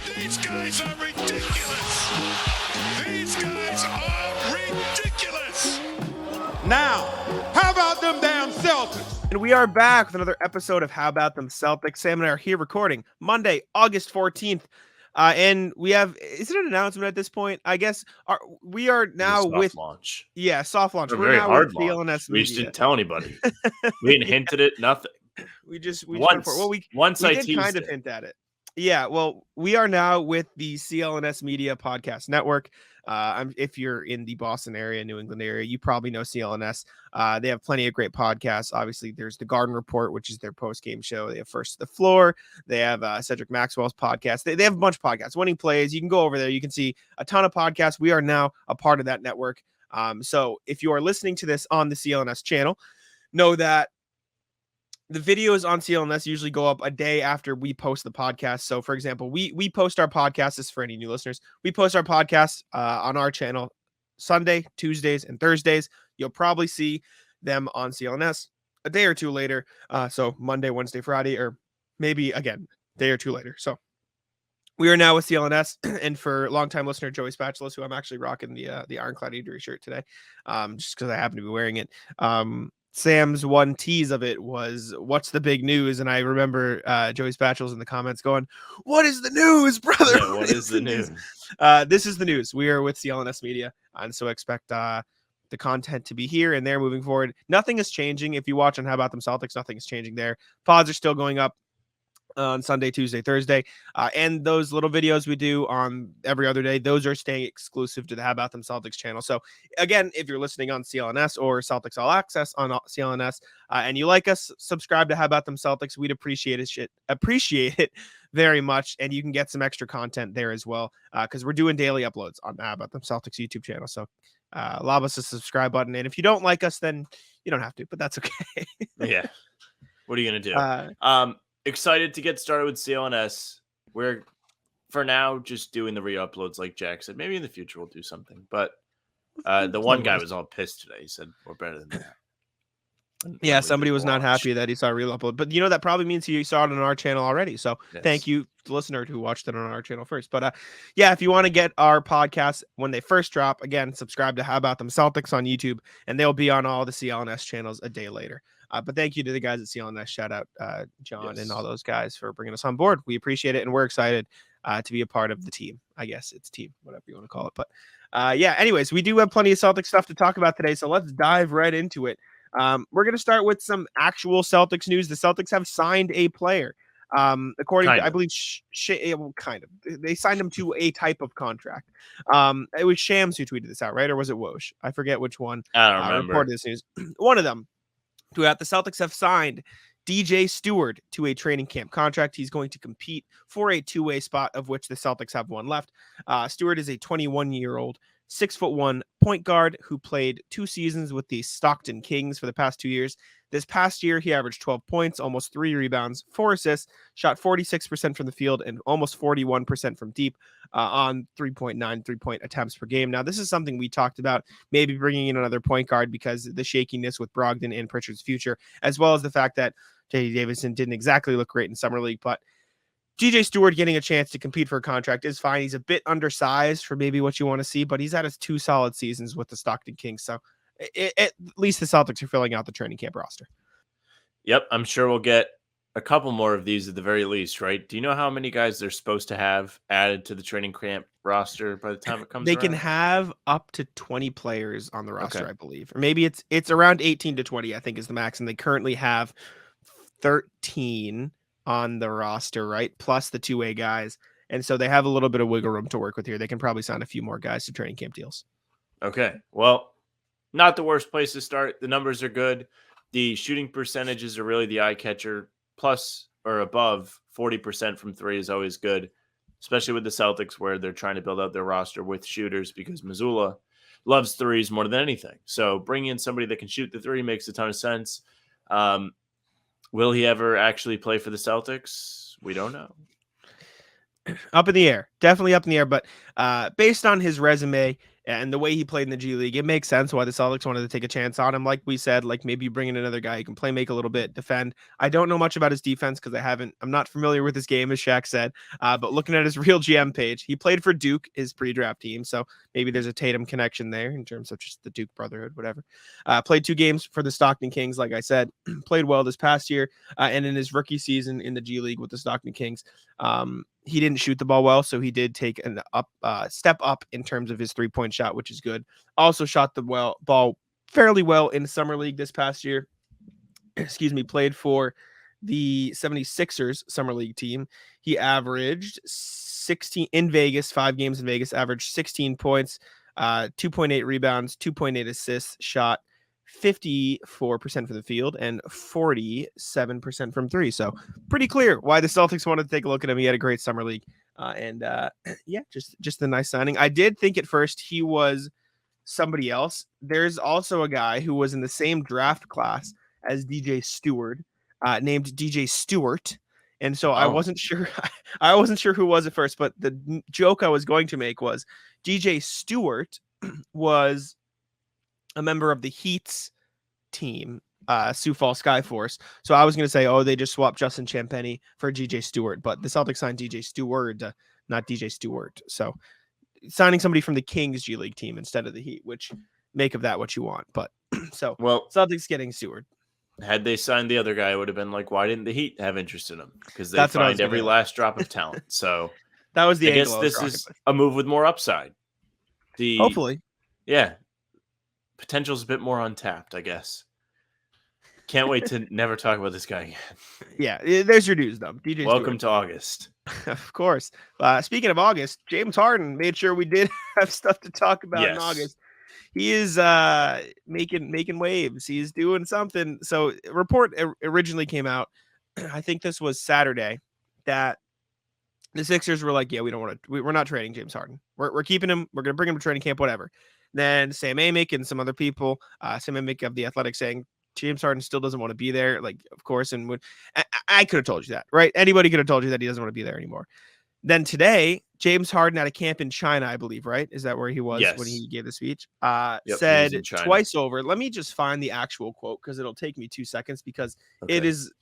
These guys are ridiculous. These guys are ridiculous. Now, how about them damn Celtics? And we are back with another episode of How About Them Celtics. Sam and I are here recording Monday, August 14th. And we have, is it an announcement at this point? I guess we are now with launch. Yeah, soft launch. We're We're very now hard with launch. CLNS We Media. just didn't tell anybody. We didn't hint at it, nothing. We once, we I did teased kind of it. hint at it. Yeah, well, we are now with the CLNS Media Podcast Network. If you're in the Boston area, New England area, you probably know CLNS. They have plenty of great podcasts. Obviously, there's the Garden Report, which is their post-game show. They have First to the Floor. They have Cedric Maxwell's podcast. They have a bunch of podcasts. Winning Plays. You can go over there. You can see a ton of podcasts. We are now a part of that network. So if you are listening to this on the CLNS channel, know that the videos on CLNS usually go up a day after we post the podcast. So, for example, we post our podcast. This is for any new listeners. We post our podcast on our channel Sunday, Tuesdays, and Thursdays. You'll probably see them on CLNS a day or two later. So Monday, Wednesday, Friday, or maybe again a day or two later. So we are now with CLNS, and for longtime listener Joey Spatulas, who I'm actually rocking the Ironclad Eatery shirt today, just because I happen to be wearing it. Sam's one tease of it was, what's the big news? And I remember Joey Spatulas in the comments going, what is the news, brother? Yeah, what is the news? This is the news. We are with CLNS Media, and so expect the content to be here and there moving forward. Nothing is changing. If you watch on How About Them Celtics, nothing is changing there. Pods are still going up on Sunday, Tuesday, Thursday, and those little videos we do on every other day, those are staying exclusive to the How About Them Celtics channel. So again, if you're listening on CLNS or Celtics All Access on CLNS, and you like us, subscribe to How About Them Celtics. We'd appreciate it very much, and you can get some extra content there as well, because we're doing daily uploads on How About Them Celtics YouTube channel. So lob us a subscribe button, and if you don't like us, then you don't have to, but that's okay. Yeah. What are you gonna do? Excited to get started with CLNS. We're, for now, just doing the re-uploads like Jack said. Maybe in the future we'll do something. But the one guy was all pissed today. He said, we're better than that. Yeah, somebody was not happy that he saw a re-upload. But, that probably means he saw it on our channel already. So Thank you, the listener who watched it on our channel first. But, if you want to get our podcasts when they first drop, again, subscribe to How About Them Celtics on YouTube. And they'll be on all the CLNS channels a day later. But thank you to the guys at CLNS. Shout out John and all those guys for bringing us on board. We appreciate it, and we're excited to be a part of the team. I guess it's team, whatever you want to call it. But anyways, we do have plenty of Celtics stuff to talk about today, so let's dive right into it. We're going to start with some actual Celtics news. The Celtics have signed a player. According to, I believe, kind of. They signed him to a type of contract. It was Shams who tweeted this out, right? Or was it Woj? I forget which one. I don't remember. Reported this news. One of them. The Celtics have signed DJ Steward to a training camp contract. He's going to compete for a two-way spot, of which the Celtics have one left. Steward is a 21-year-old, 6'1" point guard who played 2 seasons with the Stockton Kings for the past 2 years. This past year, he averaged 12 points, almost 3 rebounds, 4 assists, shot 46% from the field and almost 41% from deep on 3.9 three-point attempts per game. Now, this is something we talked about, maybe bringing in another point guard because the shakiness with Brogdon and Pritchard's future, as well as the fact that J.D. Davison didn't exactly look great in Summer League, but DJ Steward getting a chance to compete for a contract is fine. He's a bit undersized for maybe what you want to see, but he's had his 2 solid seasons with the Stockton Kings. So at least the Celtics are filling out the training camp roster. Yep, I'm sure we'll get a couple more of these at the very least, right? Do you know how many guys they're supposed to have added to the training camp roster by the time it comes They around? can have up to 20 players on the roster, I believe. Or maybe it's around 18 to 20, I think is the max. And they currently have 13 on the roster, right? Plus the 2-way guys. And so they have a little bit of wiggle room to work with here. They can probably sign a few more guys to training camp deals. Okay. Well, not the worst place to start. The numbers are good. The shooting percentages are really the eye catcher. Plus or above 40% from 3 is always good, especially with the Celtics where they're trying to build out their roster with shooters because Mazzulla loves threes more than anything. So bringing in somebody that can shoot the 3 makes a ton of sense. Will he ever actually play for the Celtics? We don't know. Up in the air. Definitely up in the air. But based on his resume And the way he played in the G League, it makes sense why the Celtics wanted to take a chance on him. Like we said, like maybe you bring in another guy who can play, make a little bit, defend. I don't know much about his defense because I'm not familiar with his game, as Shaq said. But looking at his real GM page, he played for Duke, his pre-draft team. So maybe there's a Tatum connection there in terms of just the Duke brotherhood, whatever. Played 2 games for the Stockton Kings, like I said, played well this past year. And in his rookie season in the G League with the Stockton Kings, he didn't shoot the ball well, so he did take an step up in terms of his 3-point shot, which is good. Also shot the ball fairly well in summer league this past year. Excuse me, played for the 76ers summer league team. He averaged 16 in Vegas, 5 games in Vegas, averaged 16 points, 2.8 rebounds, 2.8 assists, shot 54% from the field and 47% from 3. So pretty clear why the Celtics wanted to take a look at him. He had a great summer league. Yeah, just a nice signing. I did think at first he was somebody else. There's also a guy who was in the same draft class as DJ Steward, named DJ Steward. And so I wasn't sure. I wasn't sure who was at first, but the joke I was going to make was DJ Steward was a member of the Heat's team, Sioux Falls Skyforce. So I was going to say, they just swapped Justin Champagnie for DJ Steward, but the Celtics signed DJ Steward, not DJ Stewart. So signing somebody from the Kings G League team instead of the Heat, which make of that what you want. But so Celtics getting Steward. Had they signed the other guy, it would have been like, why didn't the Heat have interest in him? Because they find every last drop of talent. So that was the I guess this is a move with more upside. Hopefully. Yeah. Potential's a bit more untapped, I guess. Can't wait to never talk about this guy again. Yeah, there's your news, though. DJ Welcome Stewart. to August. Of course. Speaking of August, James Harden made sure we did have stuff to talk about in August. He is making waves. He's doing something. So a report originally came out, I think this was Saturday, that the Sixers were like, yeah, we're not trading James Harden. We're keeping him. We're going to bring him to training camp, whatever. Then Sam Amick and some other people, Sam Amick of the Athletic, saying James Harden still doesn't want to be there. Like, of course, and I could have told you that, right? Anybody could have told you that he doesn't want to be there anymore. Then today, James Harden at a camp in China, I believe, right? Is that where he was when he gave the speech? Said twice over. Let me just find the actual quote because it'll take me 2 seconds because it is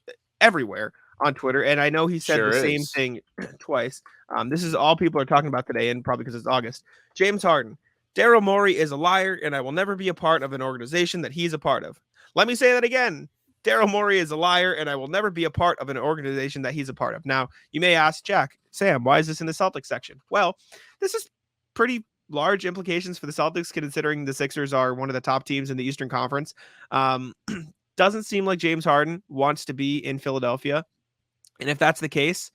everywhere on Twitter. And I know he said the same thing twice. This is all people are talking about today, and probably because it's August. James Harden, Daryl Morey is a liar, and I will never be a part of an organization that he's a part of. Let me say that again. Daryl Morey is a liar, and I will never be a part of an organization that he's a part of. Now, you may ask, Jack, Sam, why is this in the Celtics section? Well, this is pretty large implications for the Celtics, considering the Sixers are one of the top teams in the Eastern Conference. Doesn't seem like James Harden wants to be in Philadelphia. And if that's the case,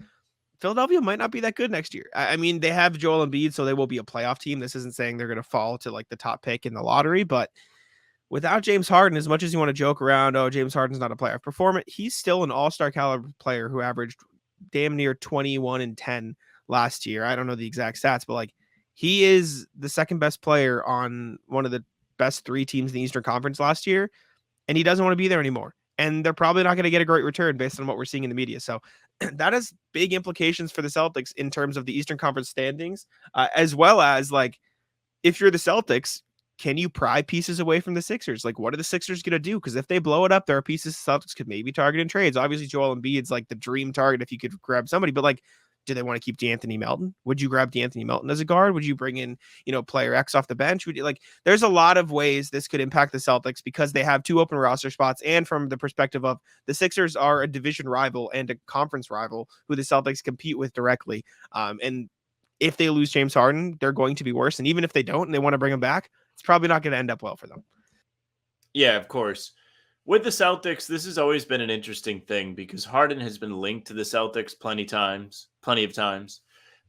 Philadelphia might not be that good next year. I mean, they have Joel Embiid, so they will be a playoff team. This isn't saying they're going to fall to like the top pick in the lottery, but without James Harden, as much as you want to joke around, James Harden's not a playoff performer, he's still an all-star caliber player who averaged damn near 21 and 10 last year. I don't know the exact stats, but like he is the second best player on one of the best 3 teams in the Eastern Conference last year, and he doesn't want to be there anymore. And they're probably not going to get a great return based on what we're seeing in the media. So that has big implications for the Celtics in terms of the Eastern Conference standings, as well as like if you're the Celtics, can you pry pieces away from the Sixers? Like, what are the Sixers going to do? Because if they blow it up, there are pieces Celtics could maybe target in trades. Obviously, Joel Embiid's like the dream target if you could grab somebody. But like, do they want to keep D'Anthony Melton? Would you grab D'Anthony Melton as a guard? Would you bring in, player X off the bench? Would you there's a lot of ways this could impact the Celtics because they have 2 open roster spots. And from the perspective of the Sixers are a division rival and a conference rival who the Celtics compete with directly. And if they lose James Harden, they're going to be worse. And even if they don't and they want to bring him back, it's probably not going to end up well for them. Yeah, of course. With the Celtics, this has always been an interesting thing because Harden has been linked to the Celtics plenty of times.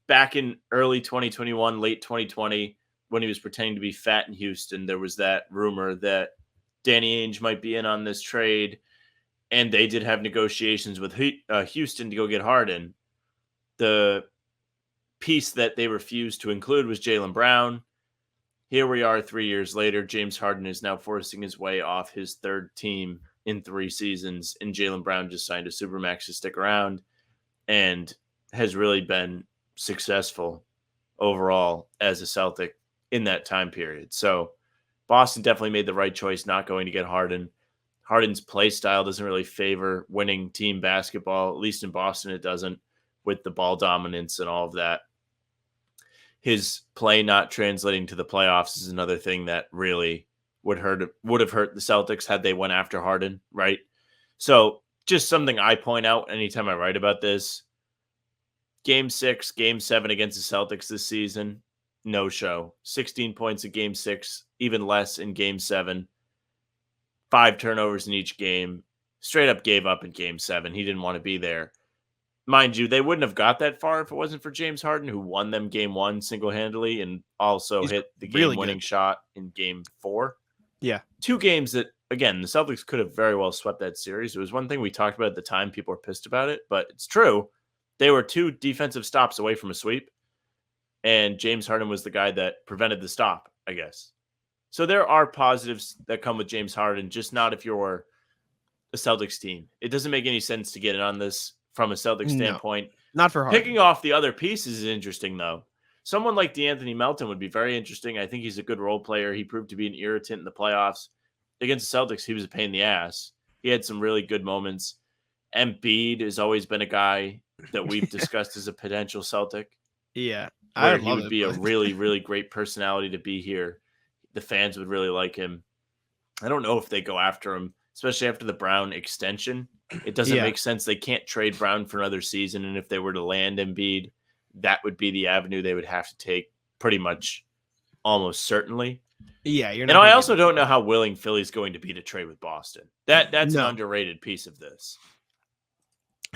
Back in early 2021, late 2020, when he was pretending to be fat in Houston, there was that rumor that Danny Ainge might be in on this trade, and they did have negotiations with Houston to go get Harden. The piece that they refused to include was Jaylen Brown. Here we are 3 years later. James Harden is now forcing his way off his 3rd team in 3 seasons, and Jaylen Brown just signed a Supermax to stick around and has really been successful overall as a Celtic. in that time period. So Boston definitely made the right choice not going to get Harden. Harden's play style doesn't really favor winning team basketball, at least in Boston it doesn't, with the ball dominance and all of that. His play not translating to the playoffs is another thing that really would have hurt the Celtics had they went after Harden, right? So just something I point out anytime I write about this. Game 6, Game 7 against the Celtics this season, no show. 16 points in Game 6, even less in Game 7. 5 turnovers in each game. Straight up gave up in Game 7. He didn't want to be there. Mind you, they wouldn't have got that far if it wasn't for James Harden, who won them Game 1 single-handedly and also hit the game-winning shot in Game 4. Yeah. 2 games that, again, the Celtics could have very well swept that series. It was one thing we talked about at the time. People were pissed about it, but it's true. They were 2 defensive stops away from a sweep, and James Harden was the guy that prevented the stop, I guess. So there are positives that come with James Harden, just not if you're a Celtics team. It doesn't make any sense to get in on this from a Celtics standpoint. Not for Harden. Picking off the other pieces is interesting, though. Someone like DeAnthony Melton would be very interesting. I think he's a good role player. He proved to be an irritant in the playoffs. Against the Celtics, he was a pain in the ass. He had some really good moments. Embiid has always been a guy that we've discussed as a potential Celtic. Yeah. He would be a really, really great personality to be here. The fans would really like him. I don't know if they go after him, especially after the Brown extension. It doesn't make sense. They can't trade Brown for another season. And if they were to land Embiid, that would be the avenue they would have to take pretty much almost certainly. Yeah. And I also don't know how willing Philly's going to be to trade with Boston. That's an underrated piece of this.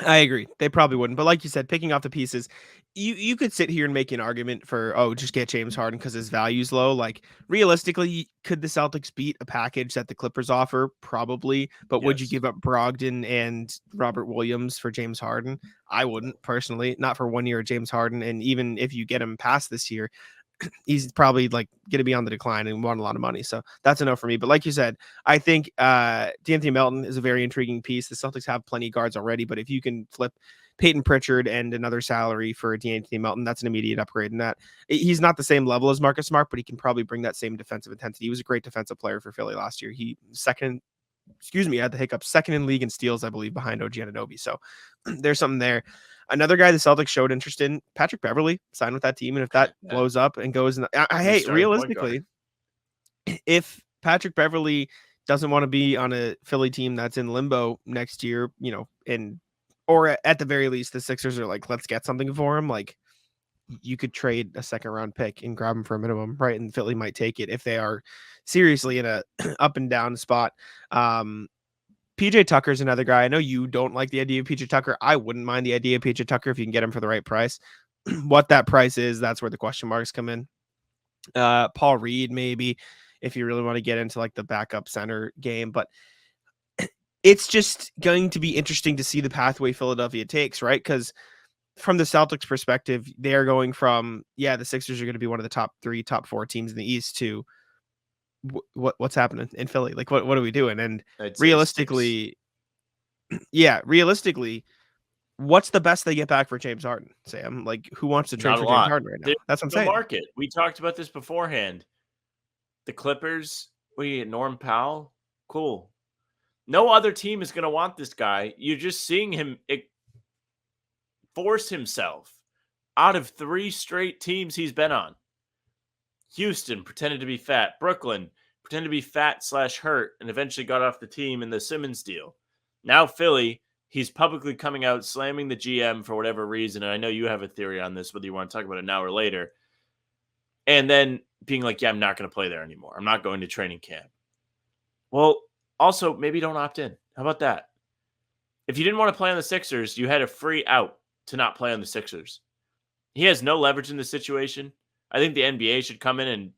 I agree. They probably wouldn't. But like you said, picking off the pieces, you could sit here and make an argument for, just get James Harden because his value's low. Like, realistically, could the Celtics beat a package that the Clippers offer? Probably. But would you give up Brogdon and Robert Williams for James Harden? I wouldn't, personally. Not for 1 year of James Harden. And even if you get him past this year, he's probably like going to be on the decline and want a lot of money. So that's a no for me. But like you said, I think DeAnthony Melton is a very intriguing piece. The Celtics have plenty of guards already, but if you can flip Peyton Pritchard and another salary for DeAnthony Melton, that's an immediate upgrade in that. He's not the same level as Marcus Smart, but he can probably bring that same defensive intensity. He was a great defensive player for Philly last year. He second in league in steals, I believe, behind OG Anunoby. So there's something there. Another guy the Celtics showed interest in, Patrick Beverley, signed with that team. And if that blows up and goes, realistically, if Patrick Beverley doesn't want to be on a Philly team that's in limbo next year, or at the very least, the Sixers are like, let's get something for him. Like, you could trade a 2nd round pick and grab him for a minimum, right? And Philly might take it if they are seriously in a up and down spot. PJ Tucker's another guy. I know you don't like the idea of PJ Tucker. I wouldn't mind the idea of PJ Tucker if you can get him for the right price. What that price is, that's where the question marks come in. Paul Reed, maybe, if you really want to get into like the backup center game. But it's just going to be interesting to see the pathway Philadelphia takes, right? Because from the Celtics perspective, they are going from, the Sixers are going to be one of the top 3, top 4 teams in the East to what's happening in Philly? Like, what are we doing? And realistically, what's the best they get back for James Harden, Sam? Like, who wants to trade for James Harden right now? That's what I'm saying. Market. We talked about this beforehand. The Clippers, we get Norm Powell. Cool. No other team is going to want this guy. You're just seeing him force himself out of 3 straight teams he's been on. Houston pretended to be fat. Brooklyn pretended to be fat/hurt and eventually got off the team in the Simmons deal. Now Philly, he's publicly coming out slamming the GM for whatever reason. And I know you have a theory on this, whether you want to talk about it now or later. And then being like, I'm not going to play there anymore. I'm not going to training camp. Well, also, maybe don't opt in. How about that? If you didn't want to play on the Sixers, you had a free out to not play on the Sixers. He has no leverage in this situation. I think the NBA should come in and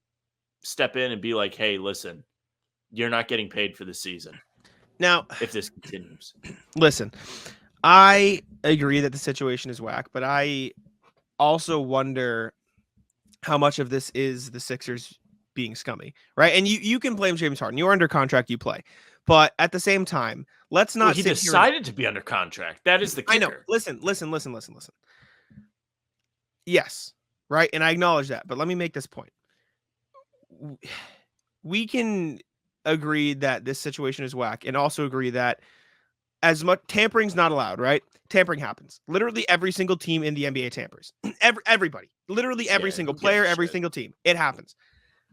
step in and be like, hey, listen, you're not getting paid for the season. Now, if this continues. Listen, I agree that the situation is whack, but I also wonder how much of this is the Sixers being scummy, right? And you can blame James Harden. You're under contract, you play. But at the same time, let's not he decided to be under contract. That is the kicker. I know. Listen. Yes. Right. And I acknowledge that. But let me make this point. we can agree that this situation is whack and also agree that as much tampering's not allowed, right? Tampering happens. Literally every single team in the NBA tampers. Everybody. Literally every Yeah, single who gives player, a every shit? single team. It happens.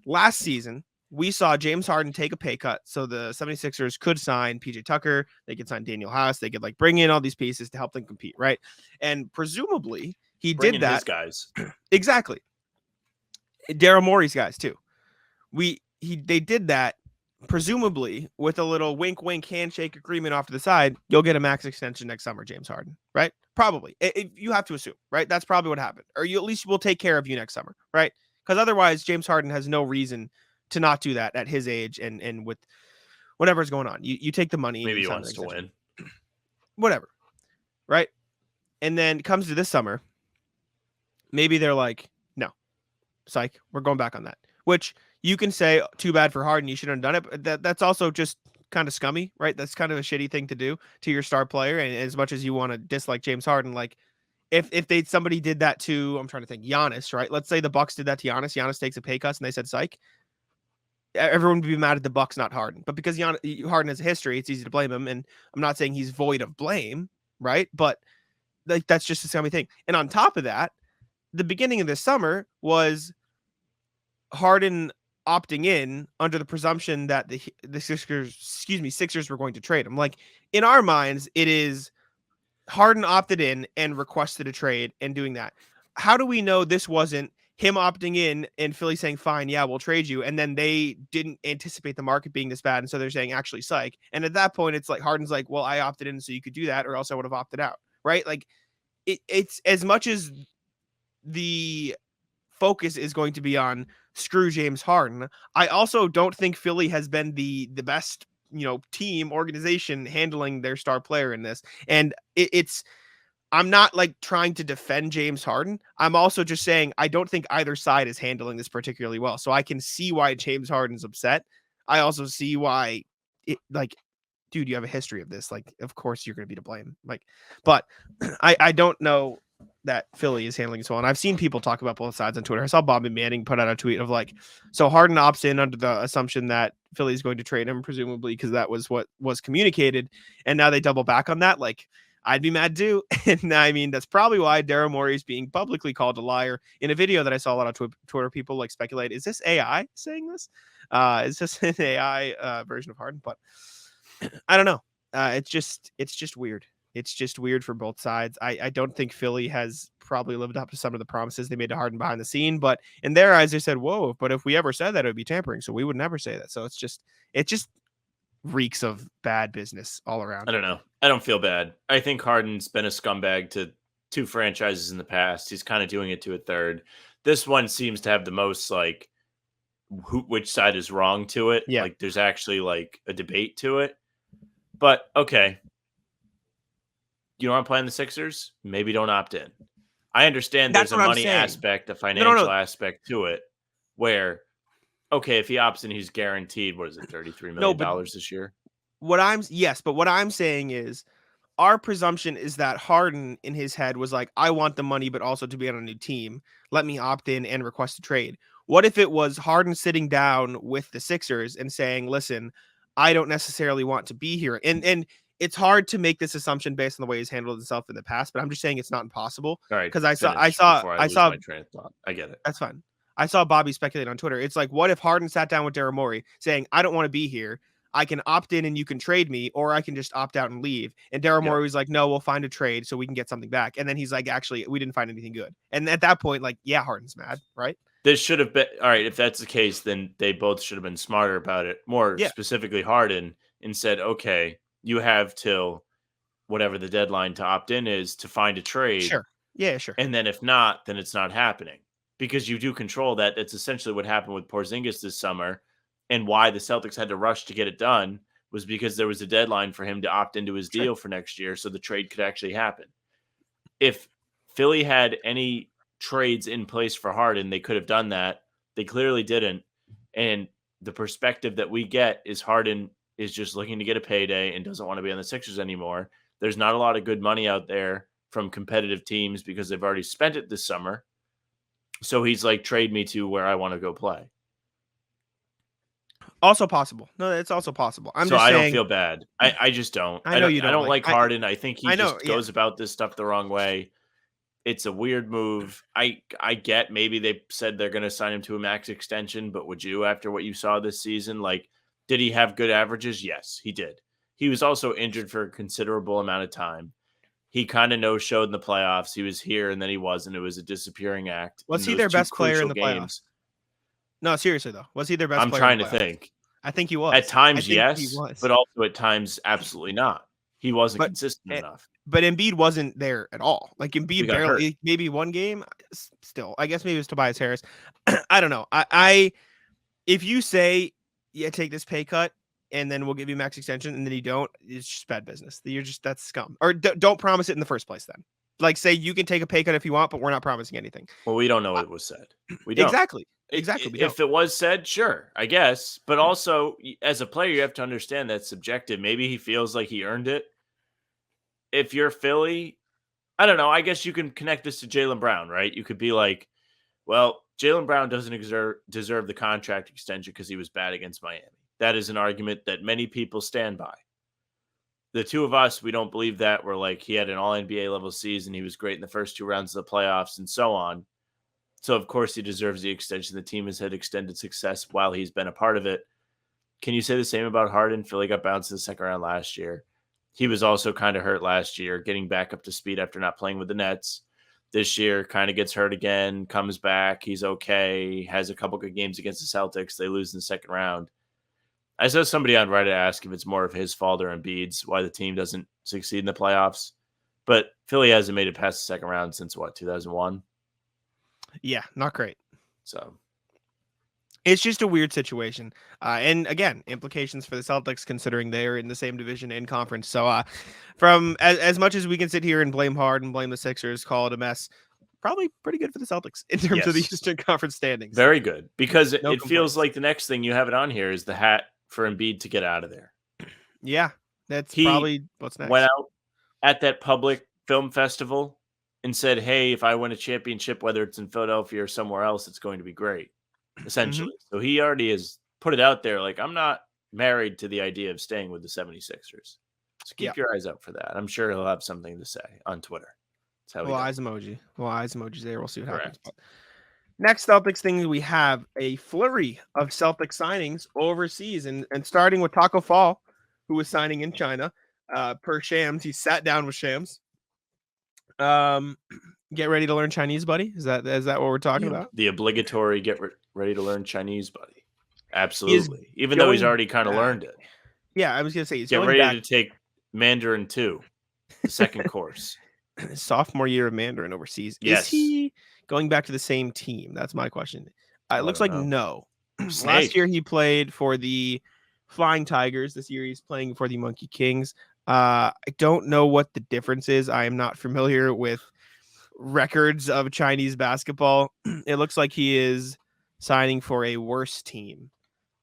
Last season, we saw James Harden take a pay cut so the 76ers could sign PJ Tucker, they could sign Daniel House, they could like bring in all these pieces to help them compete, right? And presumably he Bring did in that his guys. exactly. Daryl Morey's guys too. They did that presumably with a little wink wink handshake agreement off to the side. You'll get a max extension next summer, James Harden, right? Probably. You have to assume, right? That's probably what happened. Or you at least will take care of you next summer, right? Because otherwise James Harden has no reason to not do that at his age and with whatever's going on. You take the money and Maybe you he sign wants an to extension. win. Whatever. Right? And then it comes to this summer. Maybe they're like, no, psych, we're going back on that. Which you can say, too bad for Harden, you shouldn't have done it. But that's also just kind of scummy, right? That's kind of a shitty thing to do to your star player. And as much as you want to dislike James Harden, like if somebody did that to, I'm trying to think, Giannis, right? Let's say the Bucks did that to Giannis. Giannis takes a pay cut and they said psych. Everyone would be mad at the Bucks, not Harden. But because Harden has a history, it's easy to blame him. And I'm not saying he's void of blame, right? But like that's just a scummy thing. And on top of that, the beginning of this summer was Harden opting in under the presumption that the Sixers were going to trade him. Like in our minds, it is Harden opted in and requested a trade and doing that. How do we know this wasn't him opting in and Philly saying, fine, yeah, we'll trade you. And then they didn't anticipate the market being this bad. And so they're saying, actually, psych. And at that point, it's like Harden's like, well, I opted in so you could do that, or else I would have opted out. Right. Like it's as much as the focus is going to be on screw James Harden. I also don't think Philly has been the best, team organization handling their star player in this. And I'm not like trying to defend James Harden. I'm also just saying I don't think either side is handling this particularly well. So I can see why James Harden's upset. I also see why dude, you have a history of this. Like, of course you're going to be to blame. Like, but I don't know that Philly is handling it well. And I've seen people talk about both sides on Twitter. I saw Bobby Manning put out a tweet of like, so Harden opts in under the assumption that Philly is going to trade him, presumably because that was what was communicated. And now they double back on that. Like, I'd be mad too. And I mean, that's probably why Daryl Morey is being publicly called a liar in a video that I saw a lot of Twitter people like speculate. Is this AI saying this? Is this an AI version of Harden? But I don't know. It's just weird. It's just weird for both sides. I don't think Philly has probably lived up to some of the promises they made to Harden behind the scene, but in their eyes, they said, whoa, but if we ever said that, it would be tampering. So we would never say that. So it just reeks of bad business all around. I don't know. I don't feel bad. I think Harden's been a scumbag to 2 franchises in the past. He's kind of doing it to a third. This one seems to have the most like which side is wrong to it. Yeah. Like there's actually like a debate to it. But okay. You don't want to play in the Sixers? Maybe don't opt in. I understand That's there's a what I'm money saying. aspect, a financial aspect to it where, okay, if he opts in, he's guaranteed, what is it, $33 million this year? But what I'm saying is our presumption is that Harden in his head was like, I want the money, but also to be on a new team. Let me opt in and request a trade. What if it was Harden sitting down with the Sixers and saying, listen, I don't necessarily want to be here. And it's hard to make this assumption based on the way he's handled himself in the past, but I'm just saying it's not impossible. All right. Because I saw my train of thought. I get it. That's fine. I saw Bobby speculate on Twitter. It's like, what if Harden sat down with Daryl Morey saying, I don't want to be here. I can opt in and you can trade me, or I can just opt out and leave. And Daryl Morey was like, no, we'll find a trade so we can get something back. And then he's like, actually, we didn't find anything good. And at that point, like, yeah, Harden's mad, right? This should have been all right. If that's the case, then they both should have been smarter about it. More specifically, Harden, and said, okay, you have till whatever the deadline to opt in is to find a trade. Sure. Yeah, sure. And then if not, then it's not happening because you do control that. It's essentially what happened with Porzingis this summer. And why the Celtics had to rush to get it done was because there was a deadline for him to opt into his deal for next year so the trade could actually happen. If Philly had any trades in place for Harden, they could have done that. They clearly didn't. And the perspective that we get is Harden is just looking to get a payday and doesn't want to be on the Sixers anymore. There's not a lot of good money out there from competitive teams because they've already spent it this summer. So he's like, trade me to where I want to go play. Also possible. No, it's also possible. I'm So just I don't saying. feel bad. I just don't. I know you I don't don't like I Harden. I think he I know. just Yeah. goes about this stuff the wrong way. It's a weird move. I get maybe they said they're going to sign him to a max extension, but would you after what you saw this season? Like, did he have good averages? Yes, he did. He was also injured for a considerable amount of time. He kind of no-showed in the playoffs. He was here and then he wasn't. It was a disappearing act. Was In he those their two best player in crucial the games. playoffs? No, seriously though. Was he their best I'm player in trying the to playoffs? think. I think he was. At times, I think he yes, was. but also at times, absolutely not. He wasn't But consistent eh, enough. but Embiid wasn't there at all. Like He Embiid got hurt. barely, maybe one game. Still, I guess maybe it was Tobias Harris. I don't know. I if you say yeah, take this pay cut and then we'll give you max extension, and then you don't, it's just bad business. That's scum. Or don't promise it in the first place. Then, like, say you can take a pay cut if you want, but we're not promising anything. Well, we don't know what was said. We don't. Exactly. Exactly. We If don't. it was said, sure, I guess. But also, as a player, you have to understand that's subjective. Maybe he feels like he earned it. If you're Philly, I don't know. I guess you can connect this to Jaylen Brown, right? You could be like, well, Jaylen Brown doesn't deserve the contract extension because he was bad against Miami. That is an argument that many people stand by. The two of us, we don't believe that. We're like, he had an all NBA level season. He was great in the first two rounds of the playoffs and so on. So, of course, he deserves the extension. The team has had extended success while he's been a part of it. Can you say the same about Harden? Philly got bounced in the second round last year. He was also kind of hurt last year, getting back up to speed after not playing with the Nets. This year, kind of gets hurt again, comes back. He's okay, has a couple good games against the Celtics. They lose in the second round. I saw somebody on Reddit ask if it's more of his fault or Embiid's, why the team doesn't succeed in the playoffs. But Philly hasn't made it past the second round since, 2001? Yeah, not great. So it's just a weird situation. And again, implications for the Celtics considering they're in the same division and conference. So from as much as we can sit here and blame Harden, blame the Sixers, call it a mess, probably pretty good for the Celtics in terms of the Eastern Conference standings. Very good. Because No it feels complaints. like the next thing you have it on here is the hat for Embiid to get out of there. Yeah, that's He probably what's next. Went out at that public film festival and said, hey, if I win a championship, whether it's in Philadelphia or somewhere else, it's going to be great, essentially. So he already has put it out there. Like, I'm not married to the idea of staying with the 76ers. So keep your eyes out for that. I'm sure he'll have something to say on Twitter. That's how Well, eyes emoji. Well, eyes emojis there. We'll see what happens. Correct. But next Celtics thing, we have a flurry of Celtic signings overseas, and starting with Taco Fall, who was signing in China. Per Shams, he sat down with Shams. Get ready to learn Chinese, buddy. Is that what we're talking about? The obligatory get ready to learn Chinese, buddy. Absolutely. Even though he's already kind of learned it. Yeah, I was gonna say he's get going ready back. to take Mandarin 2, the second course. Sophomore year of Mandarin overseas. Yes. Is he going back to the same team? That's my question. It looks like no. Last year he played for the Flying Tigers. This year he's playing for the Monkey Kings. I don't know what the difference is. I am not familiar with records of Chinese basketball. It looks like he is signing for a worse team.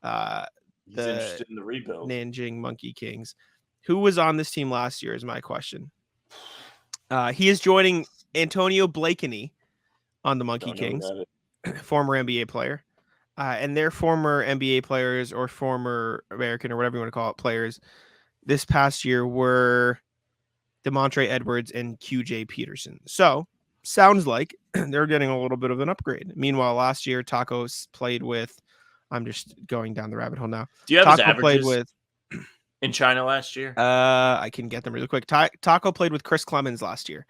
He's interested in the rebuild. Nanjing Monkey Kings. Who was on this team last year is my question. He is joining Antonio Blakeney on the Monkey Kings, former NBA player. And their former NBA players or former American or whatever you want to call it players this past year were DeMontre Edwards and QJ Peterson. So sounds like they're getting a little bit of an upgrade. Meanwhile, last year Tacos played with, I'm just going down the rabbit hole now. Do you have Taco his averages played with in China last year? I can get them really quick. Taco played with Chris Clemens last year.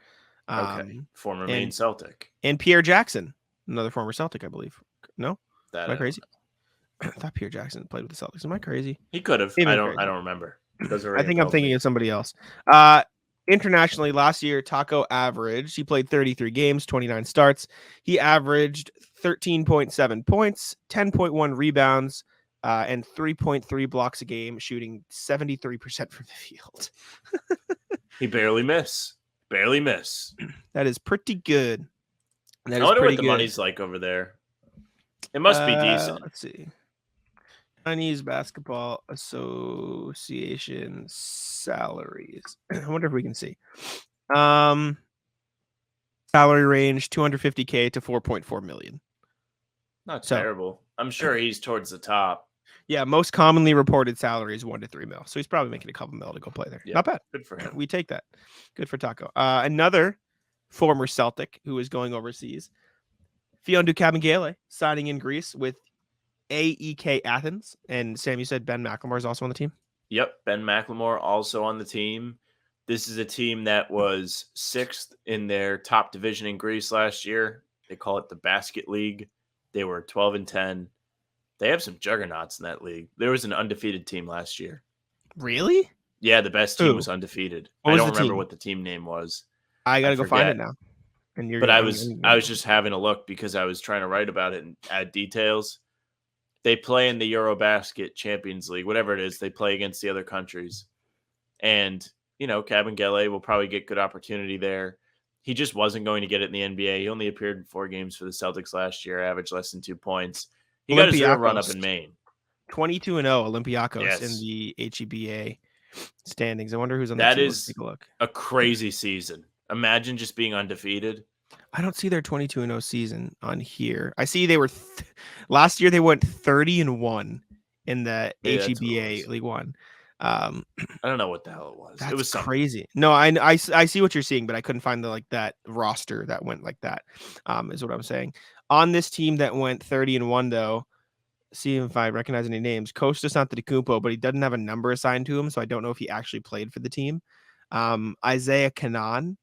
Okay. Former Maine Celtic. And Pierre Jackson, another former Celtic, I believe. No? That Am I crazy? I thought Pierre Jackson played with the Celtics. Am I crazy? He could have. I don't remember. I think I'm thinking of somebody else. Internationally, last year, Taco averaged, he played 33 games, 29 starts. He averaged 13.7 points, 10.1 rebounds, and 3.3 blocks a game, shooting 73% from the field. He barely miss. That is pretty good. I wonder what the money's like over there. It must be decent. Let's see. Chinese Basketball Association salaries. I wonder if we can see. Salary range $250K to $4.4 million. Not terrible. I'm sure he's towards the top. Yeah, most commonly reported salary is $1 to $3 mil. So he's probably making a couple mil to go play there. Yeah, Not bad. good for him. We take that. Good for Taco. Another former Celtic who is going overseas, Fiondu Kabengele, signing in Greece with AEK Athens. And Sam, you said Ben McLemore is also on the team? Yep, Ben McLemore also on the team. This is a team that was 6th in their top division in Greece last year. They call it the Basket League. They were 12-10. They have some juggernauts in that league. There was an undefeated team last year. Really? Yeah, the best team Who? was undefeated. What I was don't the remember team? what the team name was. I gotta go find it forget. now. And you're But I was just having a look because I was trying to write about it and add details. They play in the Eurobasket Champions League, whatever it is. They play against the other countries. And, Kabengele will probably get good opportunity there. He just wasn't going to get it in the NBA. He only appeared in 4 games for the Celtics last year, averaged less than 2 points. He got his real run up in Maine. 22-0 Olympiacos in Yes. the HEBA standings. I wonder who's on That team. is Let's take a look. a crazy season. Imagine just being undefeated. I don't see their 22-0 season on here. I see they were last year they went 30-1 in the Maybe that's what it HEBA was. League One. I don't know what the hell it was. That's It was something. crazy. No, I see what you're seeing, but I couldn't find that roster that went like that. Is what I'm saying. On this team that went 30-1 though, see if I recognize any names. Kostas Antetokounmpo, but he doesn't have a number assigned to him, so I don't know if he actually played for the team. Isaiah Canaan,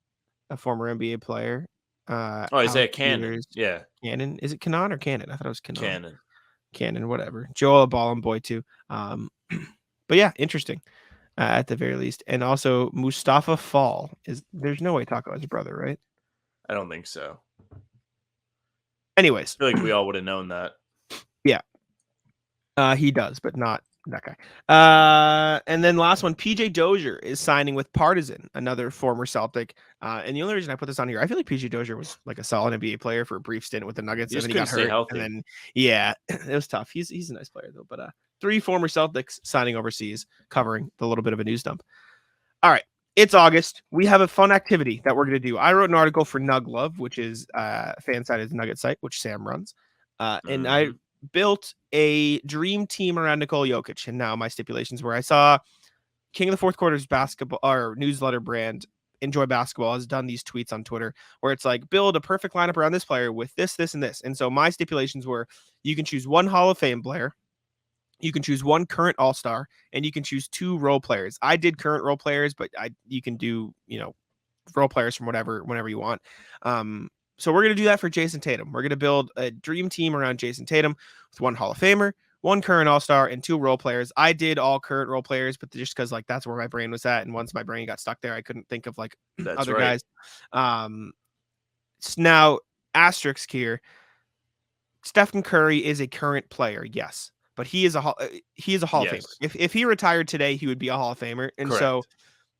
a former NBA player. Isaiah Cannon. Yeah. Cannon. Is it Canaan or Cannon? I thought it was Canaan. Cannon. Cannon, whatever. Joel Ballin boy too. But yeah, interesting. At the very least. And also Mustafa Fall there's no way Taco has a brother, right? I don't think so. Anyways. I feel like we all would have known that. Yeah. He does, but not that guy. And then last one, PJ Dozier is signing with Partizan, another former Celtic. And the only reason I put this on here, I feel like PJ Dozier was like a solid NBA player for a brief stint with the Nuggets, and then he got hurt. Healthy. And then it was tough. He's a nice player though. But 3 former Celtics signing overseas, covering the little bit of a news dump. All right. It's August. We have a fun activity that we're going to do. I wrote an article for Nug Love, which is fan-sided Nugget site, which Sam runs. And I built a dream team around Nikola Jokic. And now my stipulations were I saw King of the Fourth Quarter's basketball or newsletter brand, Enjoy Basketball, has done these tweets on Twitter where it's like, build a perfect lineup around this player with this, this, and this. And so my stipulations were you can choose 1 Hall of Fame player, you can choose 1 current All-Star, and you can choose 2 role players. I did current role players, but you can do, role players from whenever you want. So we're going to do that for Jayson Tatum. We're going to build a dream team around Jayson Tatum with 1 Hall of Famer, 1 current All-Star, and 2 role players. I did all current role players, but just because that's where my brain was at. And once my brain got stuck there, I couldn't think of other guys. Now, asterisk here. Stephen Curry is a current player, yes, but he is a Hall of Famer. If he retired today, he would be a Hall of Famer. And so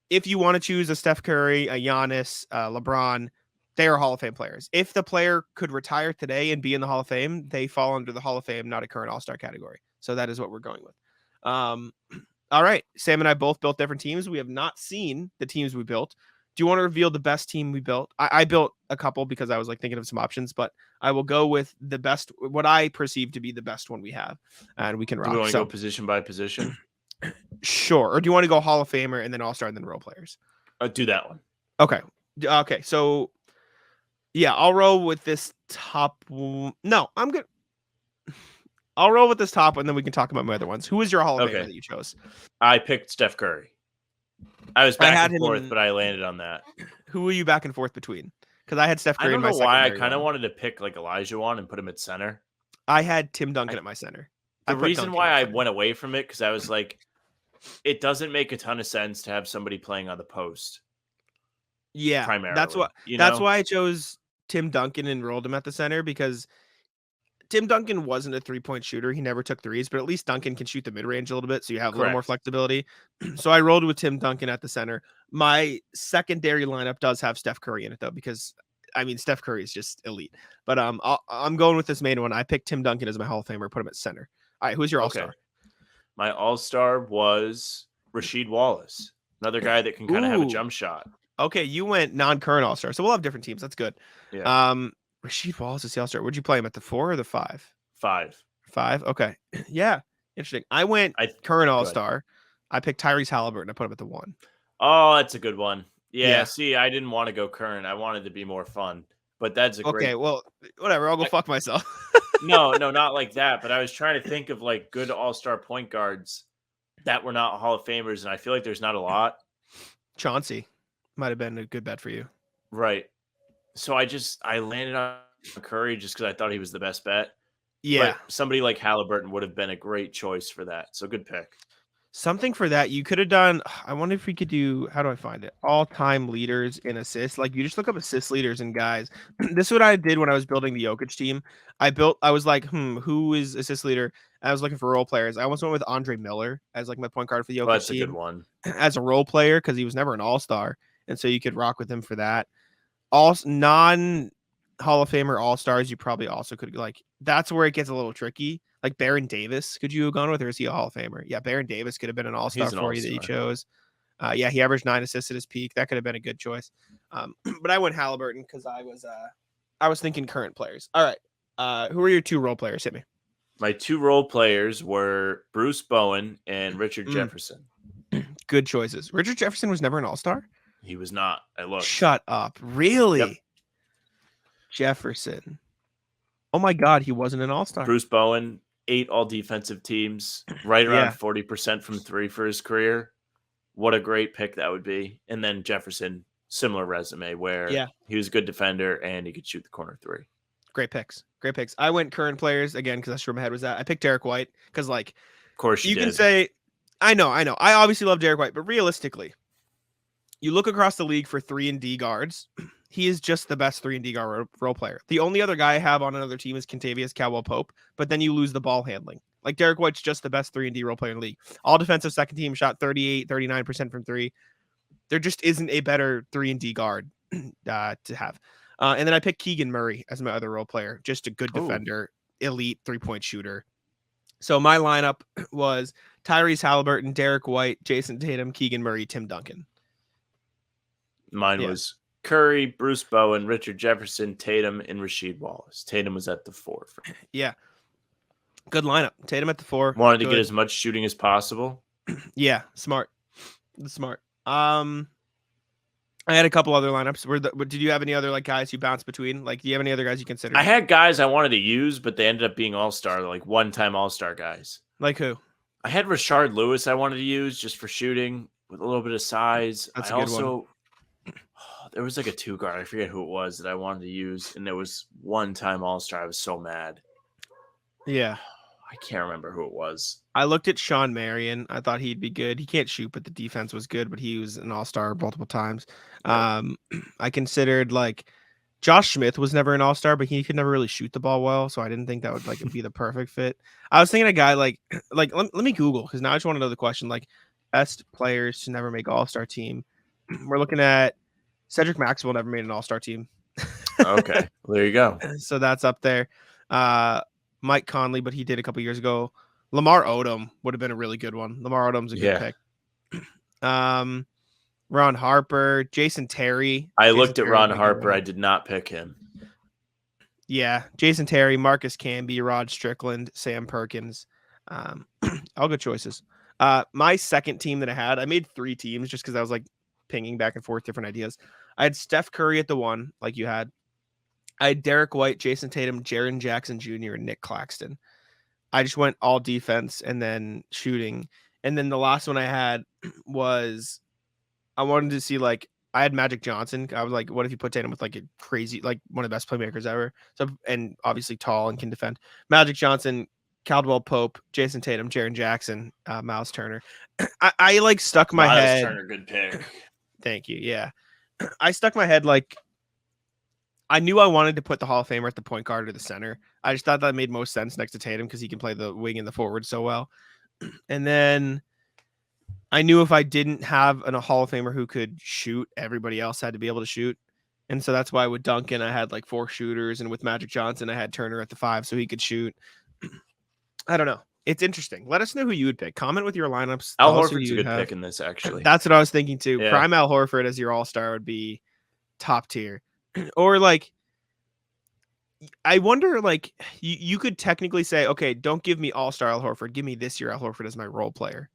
if you want to choose a Steph Curry, a Giannis, LeBron, they are Hall of Fame players. If the player could retire today and be in the Hall of Fame, they fall under the Hall of Fame, not a current All-Star category. So that is what we're going with. All right. Sam and I both built different teams. We have not seen the teams we built. Do you want to reveal the best team we built? I built a couple because I was thinking of some options, but I will go with the best, what I perceive to be the best one we have. And we can rock. Do we want to go position by position? Sure. Or do you want to go Hall of Famer and then All-Star and then role players? Do that one. Okay. So yeah, I'll roll with this top. No, I'm good. I'll roll with this top, and then we can talk about my other ones. Who was your Hall of Famer that you chose? I picked Steph Curry. I was back and forth, but I landed on that. Who were you back and forth between? Because I had Steph Curry. I don't know why I kind of one. wanted to pick Olajuwon and put him at center. I had Tim Duncan at my center. The reason why I went away from it because I was like, it doesn't make a ton of sense to have somebody playing on the post. Yeah, primarily. That's why I chose Tim Duncan and rolled him at the center because Tim Duncan wasn't a 3-point shooter. He never took threes, but at least Duncan can shoot the mid-range a little bit, so you have a little more flexibility. So I rolled with Tim Duncan at the center. My secondary lineup does have Steph Curry in it, though, because, Steph Curry is just elite. But I'm going with this main one. I picked Tim Duncan as my Hall of Famer, put him at center. All right, who's your All-Star? Okay. My All-Star was Rasheed Wallace, another guy that can kind of have a jump shot. Okay, you went non-current All-Star, so we'll have different teams. That's good. Yeah. Rasheed Wallace is the All-Star. Would you play him at the 4 or the 5? 5. 5. Okay. Yeah. Interesting. I went current All-Star. I picked Tyrese Halliburton. I put him at the 1. Oh, that's a good one. Yeah, Yeah. see, I didn't want to go current. I wanted to be more fun. But that's a great. Okay, well, whatever. I'll go fuck myself. No, not like that. But I was trying to think of like good all-star point guards that were not Hall of Famers, and I feel like there's not a lot. Chauncey might have been a good bet for you. Right. So I landed on Curry just because I thought he was the best bet. Yeah. But somebody like Halliburton would have been a great choice for that. So good pick. Something for that you could have done. I wonder if we could do, how do I find it? All-time leaders in assists. Like you just look up assist leaders and guys. This is what I did when I was building the Jokic team. I was like, who is assist leader? I was looking for role players. I almost went with Andre Miller as like my point guard for the Jokic That's team. a good one. As a role player, because he was never an all-star. And so you could rock with him for that. All non-Hall of Famer all-stars, you probably also could like, that's where it gets a little tricky. Like Baron Davis, could you have gone with, or is he a Hall of Famer? Yeah, Baron Davis could have been an all-star for you that you chose. Yeah, he averaged 9 assists at his peak. That could have been a good choice. But I went Halliburton because I was thinking current players. All right. Who are your 2 role players? Hit me. My 2 role players were Bruce Bowen and Richard Jefferson. Good choices. Richard Jefferson was never an all-star? He was not. I looked. Shut up. Really? Yep. Jefferson. Oh my God, he wasn't an all-star. Bruce Bowen, 8 all-defensive teams, right around 40% from 3 for his career. What a great pick that would be. And then Jefferson, similar resume where he was a good defender and he could shoot the corner 3. Great picks. Great picks. I went current players again because that's where my head was at. I picked Derek White because, like, of course you can say, I know. I obviously love Derek White, but realistically, you look across the league for 3-and-D guards. He is just the best 3-and-D guard role player. The only other guy I have on another team is Kentavious Caldwell-Pope, but then you lose the ball handling. Like Derek White's just the best 3-and-D role player in the league. All defensive second team shot 39% from 3. There just isn't a better 3-and-D guard to have. And then I picked Keegan Murray as my other role player. Just a good defender, elite 3-point shooter. So my lineup was Tyrese Halliburton, Derek White, Jayson Tatum, Keegan Murray, Tim Duncan. Mine was Curry, Bruce Bowen, Richard Jefferson, Tatum, and Rasheed Wallace. Tatum was at the 4 for me. Yeah. Good lineup. Tatum at the 4. Wanted to get as much shooting as possible. Yeah, smart. I had a couple other lineups. Did you have any other like guys you bounced between? Like, do you have any other guys you considered? I had guys I wanted to use, but they ended up being all-star, like one-time all-star guys. Like who? I had Rashard Lewis I wanted to use just for shooting with a little bit of size. That's a good one. There was like a 2-guard. I forget who it was that I wanted to use, and there was one-time all-star. I was so mad. Yeah. I can't remember who it was. I looked at Sean Marion. I thought he'd be good. He can't shoot, but the defense was good, but he was an all-star multiple times. I considered like Josh Smith was never an all-star, but he could never really shoot the ball well, so I didn't think that would like be the perfect fit. I was thinking a guy like let me Google because now I just want to know the question, like best players to never make all-star team. We're looking at Cedric Maxwell never made an all-star team. Okay, well, there you go. So that's up there. Mike Conley, but he did a couple years ago. Lamar Odom would have been a really good one. Lamar Odom's a good pick. Ron Harper, Jason Terry. Looked at Ron Harper. I did not pick him. Yeah, Jason Terry, Marcus Camby, Rod Strickland, Sam Perkins. All good choices. My second team that I made 3 teams just because I was like pinging back and forth different ideas. I had Steph Curry at the 1, like you had. I had Derek White, Jayson Tatum, Jaren Jackson Jr., and Nick Claxton. I just went all defense and then shooting. And then the last one I had was I wanted to see like I had Magic Johnson. I was like, what if you put Tatum with like a crazy, like one of the best playmakers ever? So, and obviously tall and can defend. Magic Johnson, Caldwell Pope, Jayson Tatum, Jaren Jackson, Miles Turner. I like stuck my head. Miles Turner, good pick. Thank you. Yeah. I stuck my head like I knew I wanted to put the Hall of Famer at the point guard or the center. I just thought that made most sense next to Tatum because he can play the wing and the forward so well. And then I knew if I didn't have a Hall of Famer who could shoot, everybody else had to be able to shoot. And so that's why with Duncan, I had like 4 shooters. And with Magic Johnson, I had Turner at the 5 so he could shoot. I don't know. It's interesting. Let us know who you would pick. Comment with your lineups. Al Horford's a good pick in this, actually. That's what I was thinking too. Yeah. Prime Al Horford as your all-star would be top tier. Or like I wonder, like, you could technically say, okay, don't give me all-star Al Horford. Give me this year Al Horford as my role player.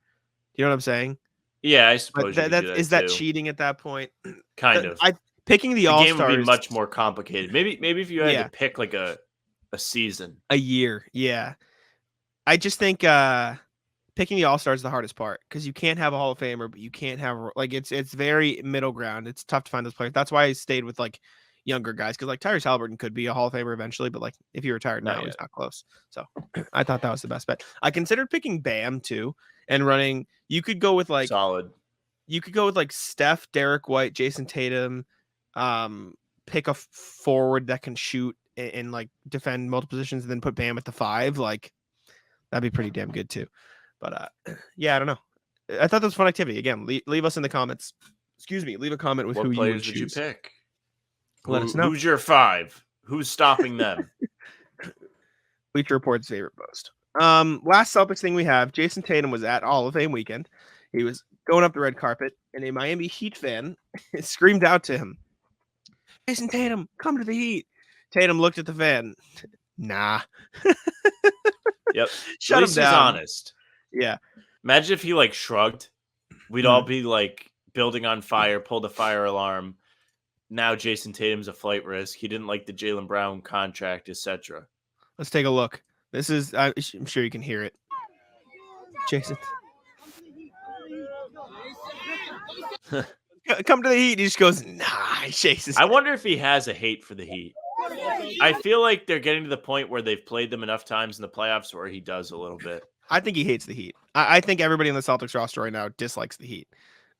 You know what I'm saying? Yeah, I But suppose you could do that is that too. cheating at that point? Kind of. Picking the The game would be all-stars. much more complicated. Maybe if you had Yeah, to pick like a season. a year. Yeah. I just think picking the all-stars is the hardest part because you can't have a Hall of Famer, but you can't have like it's very middle ground. It's tough to find those players. That's why I stayed with like younger guys because like Tyrese Halliburton could be a Hall of Famer eventually, but like if he retired Not now, yet. he's not close. So I thought that was the best bet. I considered picking Bam too and running. You could go with like Solid. Steph, Derek White, Jayson Tatum. Pick a forward that can shoot and like defend multiple positions, and then put Bam at the 5. Like that'd be pretty damn good too. But yeah, I don't know. I thought that was a fun activity. Again, leave us in the comments. Excuse me. Leave a comment with What who you would players would you choose. pick? Let us know. Who's your 5? Who's stopping them? Bleacher Report's favorite post. Last Celtics thing we have, Jayson Tatum was at Hall of Fame weekend. He was going up the red carpet, and a Miami Heat fan screamed out to him, "Jayson Tatum, come to the Heat." Tatum looked at the fan. Nah. Yep. Shut At him least down. he's honest. Yeah. Imagine if he like shrugged. We'd all be like building on fire, pulled a fire alarm. Now Jayson Tatum's a flight risk. He didn't like the Jaylen Brown contract, etc. Let's take a look. This is, I'm sure you can hear it. Jason. Come to the Heat. He just goes, nah, Jason. I wonder if he has a hate for the Heat. I feel like they're getting to the point where they've played them enough times in the playoffs where he does a little bit. I think he hates the Heat. I think everybody in the Celtics roster right now dislikes the Heat.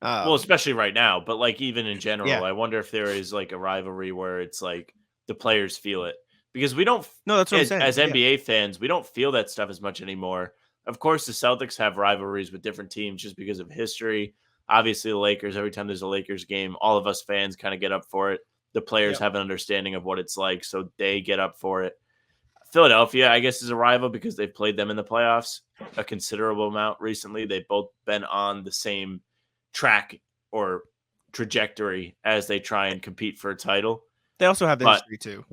Well, especially right now, but like even in general, Yeah. I wonder if there is like a rivalry where it's like the players feel it, because we don't. No, that's what I'm saying. As Yeah. NBA fans, we don't feel that stuff as much anymore. Of course, the Celtics have rivalries with different teams just because of history. Obviously, the Lakers. Every time there's a Lakers game, all of us fans kind of get up for it. The players have an understanding of what it's like, so they get up for it. Philadelphia, I guess, is a rival because they've played them in the playoffs a considerable amount recently. They've both been on the same track or trajectory as they try and compete for a title. They also have the history too.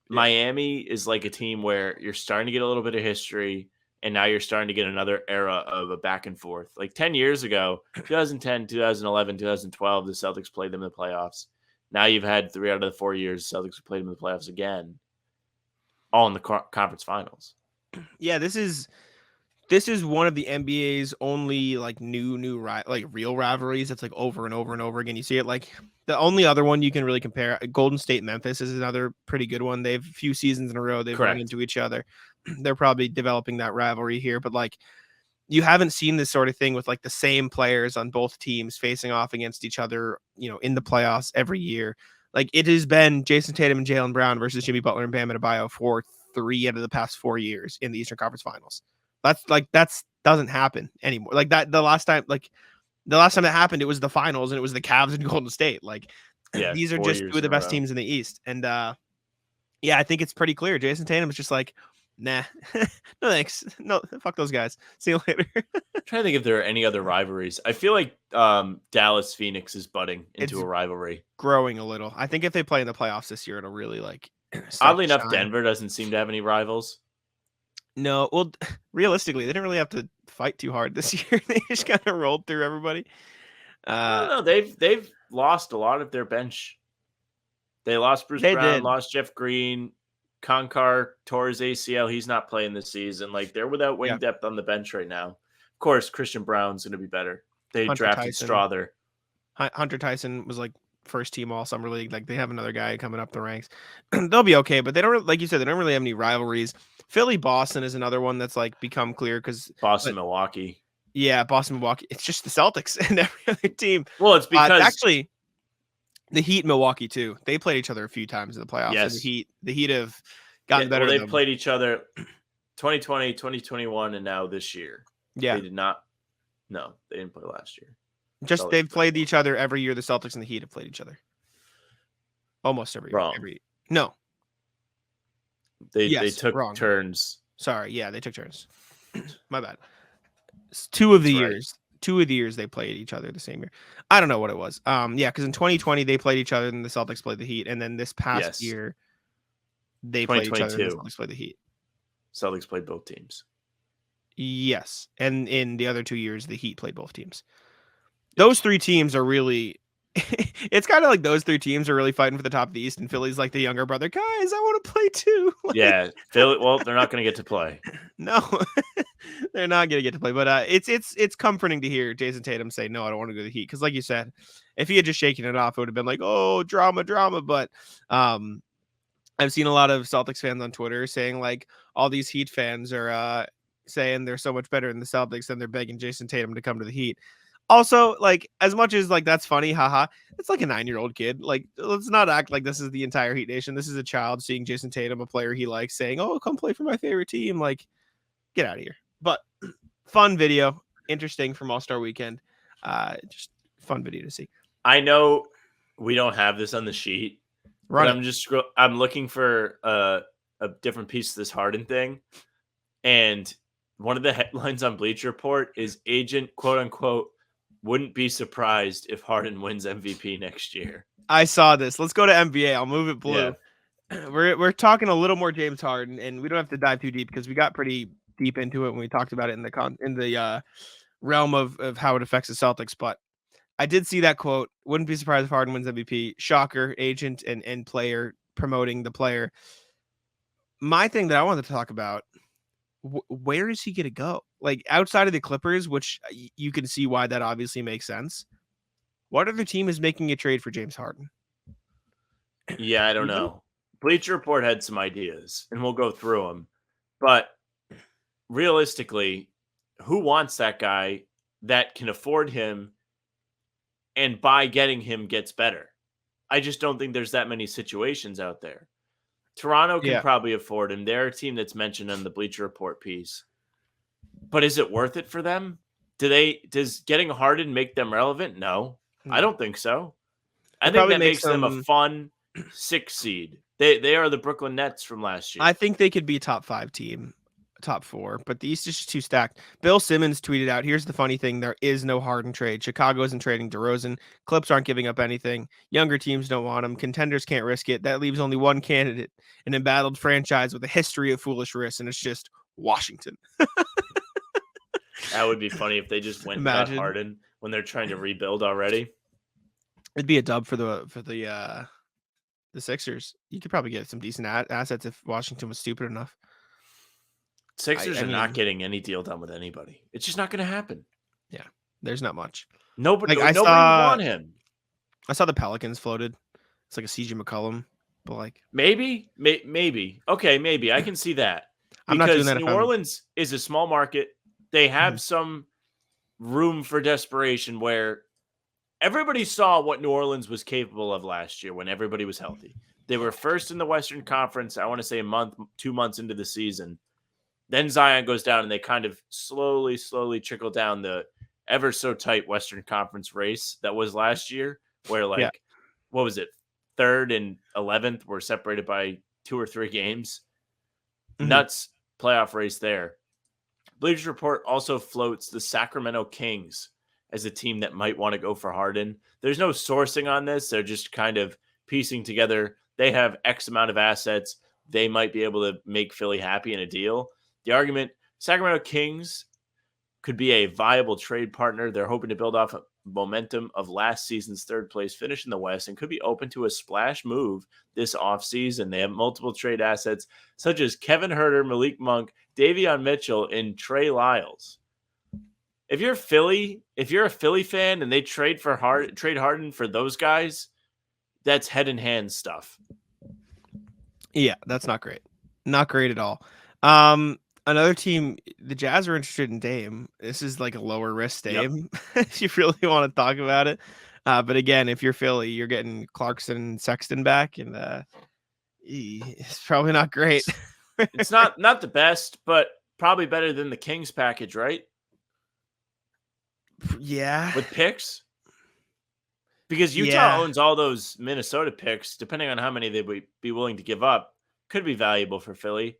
Miami is like a team where you're starting to get a little bit of history, and now you're starting to get another era of a back and forth. Like 10 years ago, 2010, 2011, 2012, the Celtics played them in the playoffs. Now you've had 3 out of the 4 years the Celtics have played them in the playoffs again, all in the conference finals. Yeah, this is one of the NBA's only like new like real rivalries that's like over and over and over again. You see it like the only other one you can really compare, Golden State Memphis is another pretty good one. They've a few seasons in a row they've run into each other. They're probably developing that rivalry here, but like you haven't seen this sort of thing with like the same players on both teams facing off against each other, in the playoffs every year. Like it has been Jayson Tatum and Jaylen Brown versus Jimmy Butler and Bam Adebayo for 3 out of the past 4 years in the Eastern Conference Finals. That's doesn't happen anymore. Like that, the last time that happened, it was the finals and it was the Cavs and Golden State. Like these are just 2 of the best teams in the East. And yeah, I think it's pretty clear. Jayson Tatum is just like, nah, no thanks. No, fuck those guys. See you later. I'm trying to think if there are any other rivalries. I feel like Dallas Phoenix is budding into a rivalry. Growing a little. I think if they play in the playoffs this year, it'll really like oddly enough, Denver doesn't seem to have any rivals. No, well, realistically, they didn't really have to fight too hard this year. They just kind of rolled through everybody. I don't know. They've lost a lot of their bench. They lost Bruce Brown, lost Jeff Green. Konkar tore his ACL. He's not playing this season. Like they're without wing depth on the bench right now. Of course, Christian Brown's going to be better. They drafted Strother. Hunter Tyson was like first team all summer league. Like they have another guy coming up the ranks. They'll be okay, but they don't, like you said, they don't really have any rivalries. Philly Boston is another one that's like become clear because Milwaukee. Yeah, Boston Milwaukee. It's just the Celtics and every other team. Well, it's because actually the Heat Milwaukee too. They played each other a few times in the playoffs. Yes. And the Heat have gotten better. Well, they've played each other 2020, 2021, and now this year. Yeah. They did not. No, they didn't play last year. Just they've played each other every year. The Celtics and the Heat have played each other. Almost every year. Wrong. No. They took turns. Sorry, yeah, they took turns. My bad. It's 2 of the years. 2 of the years they played each other the same year. I don't know what it was. Yeah, because in 2020 they played each other and the Celtics played the Heat, and then this past year, They played each other. And the 2022. Celtics played the Heat. Celtics played both teams. Yes, and in the other 2 years, the Heat played both teams. Those 3 teams are really. It's kind of like those 3 teams are really fighting for the top of the East, and Philly's like the younger brother. Guys, I want to play too. Like, Yeah, Philly. Well, they're not going to get to play. No, they're not going to get to play. But it's comforting to hear Jayson Tatum say, "No, I don't want to go to the Heat." Because, like you said, if he had just shaken it off, it would have been like, "Oh, drama." But I've seen a lot of Celtics fans on Twitter saying like all these Heat fans are saying they're so much better than the Celtics, and they're begging Jayson Tatum to come to the Heat. Also, like, as much as like that's funny, haha, it's like a 9-year-old kid. Like, let's not act like this is the entire Heat Nation. This is a child seeing Jayson Tatum, a player he likes, saying, "Oh, come play for my favorite team." Like, get out of here. But fun video, interesting from All-Star Weekend. Just fun video to see. I know we don't have this on the sheet, but I'm looking for a different piece of this Harden thing, and one of the headlines on Bleacher Report is agent, quote unquote, wouldn't be surprised if Harden wins MVP next year. I saw this. Let's go to NBA. I'll move it blue. Yeah. We're talking a little more James Harden, and we don't have to dive too deep because we got pretty deep into it when we talked about it in the realm of how it affects the Celtics. But I did see that quote. Wouldn't be surprised if Harden wins MVP. Shocker, agent and player promoting the player. My thing that I wanted to talk about, where is he going to go? Like, outside of the Clippers, which you can see why that obviously makes sense. What other team is making a trade for James Harden? Yeah, I don't know. Bleacher Report had some ideas, and we'll go through them. But realistically, who wants that guy that can afford him and by getting him gets better? I just don't think there's that many situations out there. Toronto can probably afford him. They're a team that's mentioned on the Bleacher Report piece. But is it worth it for them? Does getting Harden make them relevant? No, I don't think so. I think that makes them a fun 6 seed. They are the Brooklyn Nets from last year. I think they could be a top 5 team, top 4, but the East is just too stacked. Bill Simmons tweeted out, here's the funny thing, there is no Harden trade. Chicago isn't trading DeRozan. Clips aren't giving up anything. Younger teams don't want him. Contenders can't risk it. That leaves only one candidate, an embattled franchise with a history of foolish risks, and it's just Washington. That would be funny if they just went without Harden when they're trying to rebuild already. It'd be a dub for the Sixers. You could probably get some decent assets if Washington was stupid enough. Sixers are not getting any deal done with anybody. It's just not going to happen. Yeah, there's not much. Nobody would want him. I saw the Pelicans floated. It's like a CJ McCollum, but like maybe. Okay, maybe I can see that. I'm not doing that. New Orleans is a small market. They have some room for desperation where everybody saw what New Orleans was capable of last year when everybody was healthy. They were first in the Western Conference, I want to say a month, 2 months into the season. Then Zion goes down, and they kind of slowly trickle down the ever so tight Western Conference race that was last year, where what was it? 3rd and 11th were separated by 2 or 3 games. Nuts playoff race there. Bleacher Report also floats the Sacramento Kings as a team that might want to go for Harden. There's no sourcing on this. They're just kind of piecing together. They have X amount of assets. They might be able to make Philly happy in a deal. The argument, Sacramento Kings could be a viable trade partner. They're hoping to build off momentum of last season's 3rd place finish in the West and could be open to a splash move this offseason. They have multiple trade assets such as Kevin Huerter, Malik Monk, Davion Mitchell, and Trey Lyles. If you're a Philly fan and they trade Harden for those guys, that's head in hand stuff. Yeah, that's not great. Not great at all. Another team, the Jazz are interested in Dame. This is like a lower risk Dame if you really want to talk about it. But again, if you're Philly, you're getting Clarkson and Sexton back, and it's probably not great. It's not the best, but probably better than the Kings package, right? Yeah. With picks? Because Utah owns all those Minnesota picks, depending on how many they would be willing to give up, could be valuable for Philly.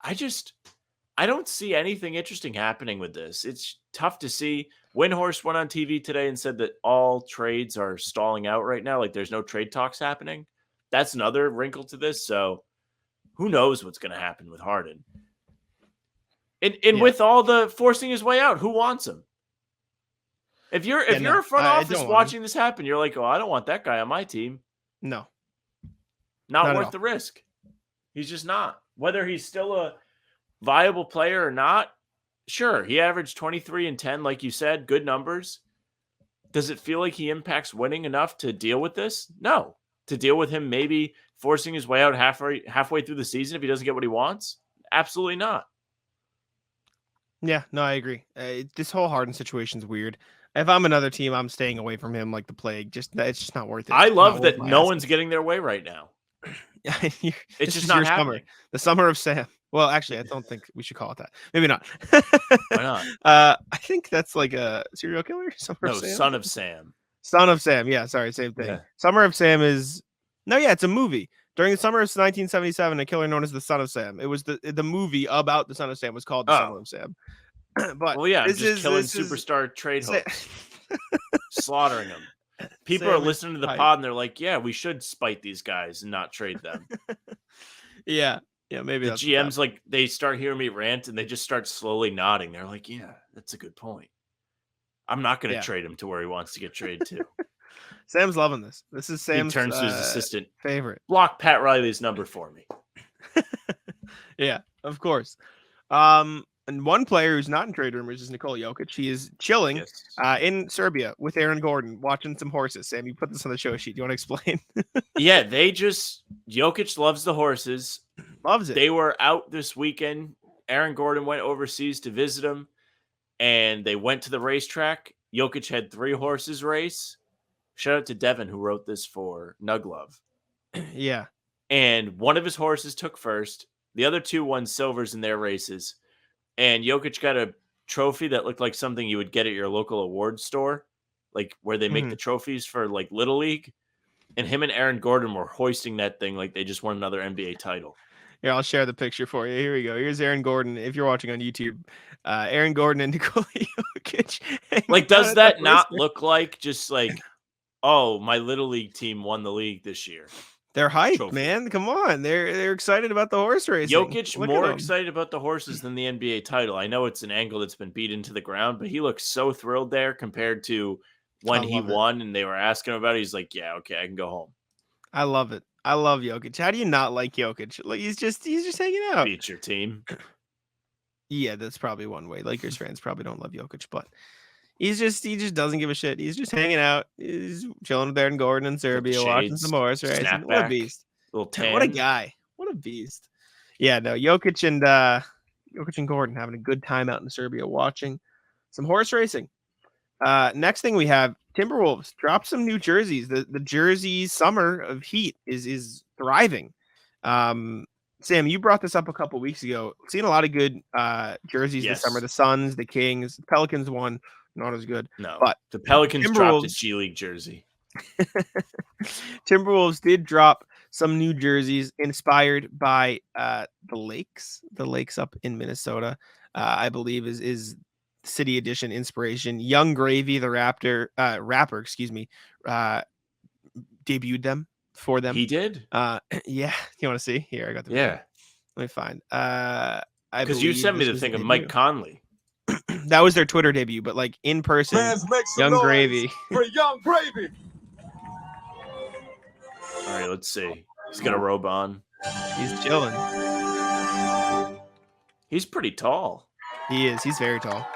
I don't see anything interesting happening with this. It's tough to see. Windhorst went on TV today and said that all trades are stalling out right now. Like there's no trade talks happening. That's another wrinkle to this. So Who knows what's going to happen with Harden? And with all the forcing his way out, who wants him? If you're a front office watching this happen, you're like, oh, I don't want that guy on my team. No. Not worth the risk. He's just not. Whether he's still a viable player or not, sure, he averaged 23 and 10, like you said, good numbers. Does it feel like he impacts winning enough to deal with this? No. To deal with him maybe forcing his way out halfway through the season if he doesn't get what he wants? Absolutely not. Yeah, no, I agree. This whole Harden situation is weird. If I'm another team, I'm staying away from him like the plague. It's just not worth it. I love that no one's getting their way right now. It's just not happening. The summer of Sam. Well, actually, I don't think we should call it that. Maybe not. Why not? I think that's like a serial killer. Son of Sam. Son of Sam. Yeah, sorry, same thing. Yeah. Summer of Sam is it's a movie. During the summer of 1977, a killer known as the Son of Sam. It was the movie about the Son of Sam was called the Summer of Sam. But killing superstar trade hooks, slaughtering them. People are listening to the pod and they're like, "Yeah, we should spite these guys and not trade them." Yeah, maybe the GMs like they start hearing me rant and they just start slowly nodding. They're like, "Yeah, that's a good point. I'm not going to trade him to where he wants to get traded to." Sam's loving this. This is Sam's he turns to his assistant favorite. Block Pat Riley's number for me. Yeah, of course. And one player who's not in trade rumors is Nikola Jokic. He is chilling in Serbia with Aaron Gordon, watching some horses. Sam, you put this on the show sheet. Do you want to explain? Yeah, Jokic loves the horses. Loves it. They were out this weekend. Aaron Gordon went overseas to visit him, and they went to the racetrack. Jokic had 3 horses race. Shout out to Devin, who wrote this for Nug Love. Yeah. And one of his horses took first. The other 2 won silvers in their races. And Jokic got a trophy that looked like something you would get at your local awards store, like where they make the trophies for like Little League. And him and Aaron Gordon were hoisting that thing like they just won another NBA title. Here, I'll share the picture for you. Here we go. Here's Aaron Gordon. If you're watching on YouTube, Aaron Gordon and Nikola Jokic. Like, does that not look like just like, oh, my Little League team won the league this year? They're hyped, man. Come on. They're excited about the horse racing. Jokic more excited about the horses than the NBA title. I know it's an angle that's been beat into the ground, but he looks so thrilled there compared to when he won and they were asking him about it. He's like, yeah, okay, I can go home. I love it. I love Jokic. How do you not like Jokic? Like he's just hanging out. Beat your team. Yeah, that's probably one way. Lakers fans probably don't love Jokic, but he just doesn't give a shit. He's just hanging out. He's chilling with Aaron Gordon in Serbia, watching some horse racing. What a beast! Little tan. What a guy! What a beast! Yeah, no, Jokic and Gordon having a good time out in Serbia, watching some horse racing. Next thing we have Timberwolves drop some new jerseys. The jersey summer of heat is thriving. Sam, you brought this up a couple weeks ago. Seen a lot of good jerseys this summer. The Suns, the Kings, the Pelicans won. Not as good. No, but the Pelicans dropped a G League jersey. Timberwolves did drop some new jerseys inspired by the lakes. The lakes up in Minnesota, I believe, is City Edition inspiration. Young Gravy, the rapper, debuted them for them. He did. Yeah. You want to see? Here, I got the video. Let me find. Because you sent me the thing of Mike Conley. That was their Twitter debut, but like in person, Young Gravy. For Young Gravy. All right, let's see. He's got a robe on. He's chilling. He's pretty tall. He is. He's very tall.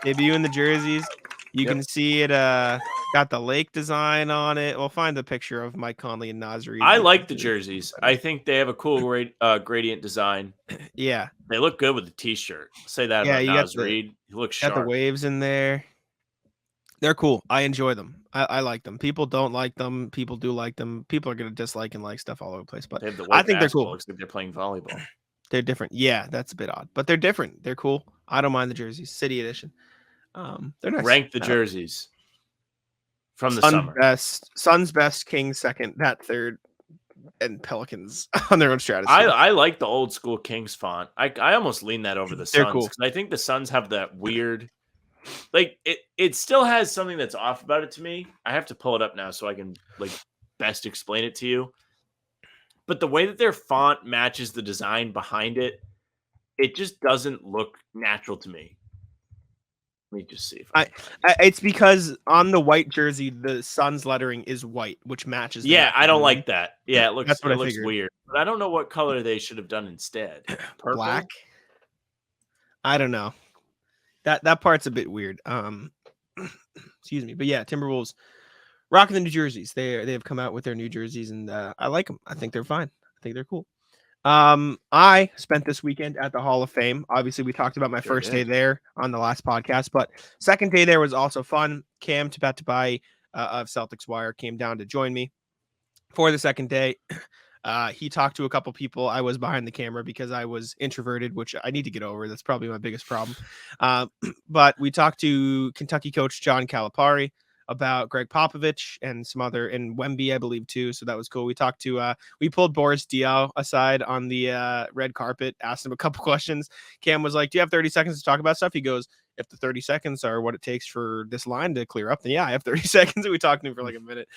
Debut in the jerseys. You can see it. Got the lake design on it. We'll find the picture of Mike Conley and Naz Reid. I like the jerseys. I think they have a cool gradient design. Yeah. They look good with the t-shirt. Say that about Naz Reid. He looks sharp. Got the waves in there. They're cool. I enjoy them. I like them. People don't like them. People do like them. People are going to dislike and like stuff all over the place. But I think they're cool. Looks like they're playing volleyball. They're different. Yeah, that's a bit odd. But they're different. They're cool. I don't mind the jerseys. City Edition. They're nice. Rank the jerseys. From the summer. Suns best, Kings second, that third, and Pelicans on their own strategy. I like the old school Kings font. I almost lean that over the Suns. They're cool. I think the Suns have that weird, like it still has something that's off about it to me. I have to pull it up now so I can like best explain it to you. but the way that their font matches the design behind it, it just doesn't look natural to me. Let me just see if it's because on the white jersey, the Suns lettering is white, which matches. Yeah, I don't blue. like that. Yeah, That's what it I looks figured. weird. But I don't know what color they should have done instead. Purple? Black. I don't know. That part's a bit weird. Excuse me, but yeah, Timberwolves rocking the new jerseys. They have come out with their new jerseys, and I like them. I think they're fine. I think they're cool. I spent this weekend at the Hall of Fame. Obviously, we talked about my first day there on the last podcast, but second day there was also fun. Cam Tabatabai of Celtics Wire came down to join me for the second day. He talked to a couple people. I was behind the camera because I was introverted, which I need to get over. That's probably my biggest problem. But we talked to Kentucky coach John Calipari about Greg Popovich and some other, and Wemby, I believe, too. So that was cool. We talked to, we pulled Boris Diaw aside on the red carpet, asked him a couple questions. Cam was like, do you have 30 seconds to talk about stuff? He goes, if the 30 seconds are what it takes for this line to clear up, then yeah, I have 30 seconds. And we talked to him for like a minute.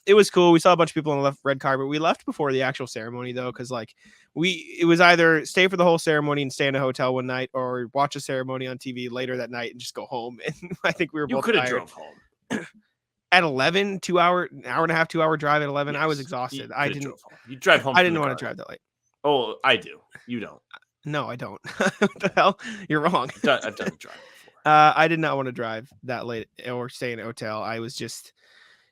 It was cool. We saw a bunch of people on the red carpet. We left before the actual ceremony though, because like it was either stay for the whole ceremony and stay in a hotel one night, or watch a ceremony on TV later that night and just go home. And I think we were both could have tired. drove home At 11, 2 hour, an hour and a half, 2 hour drive at 11. Yes, I was exhausted. I didn't. You drive home. I didn't want to drive that late. Oh, I do. You don't. No, I don't. What the hell? You're wrong. I've done the drive before. I did not want to drive that late or stay in a hotel. I was just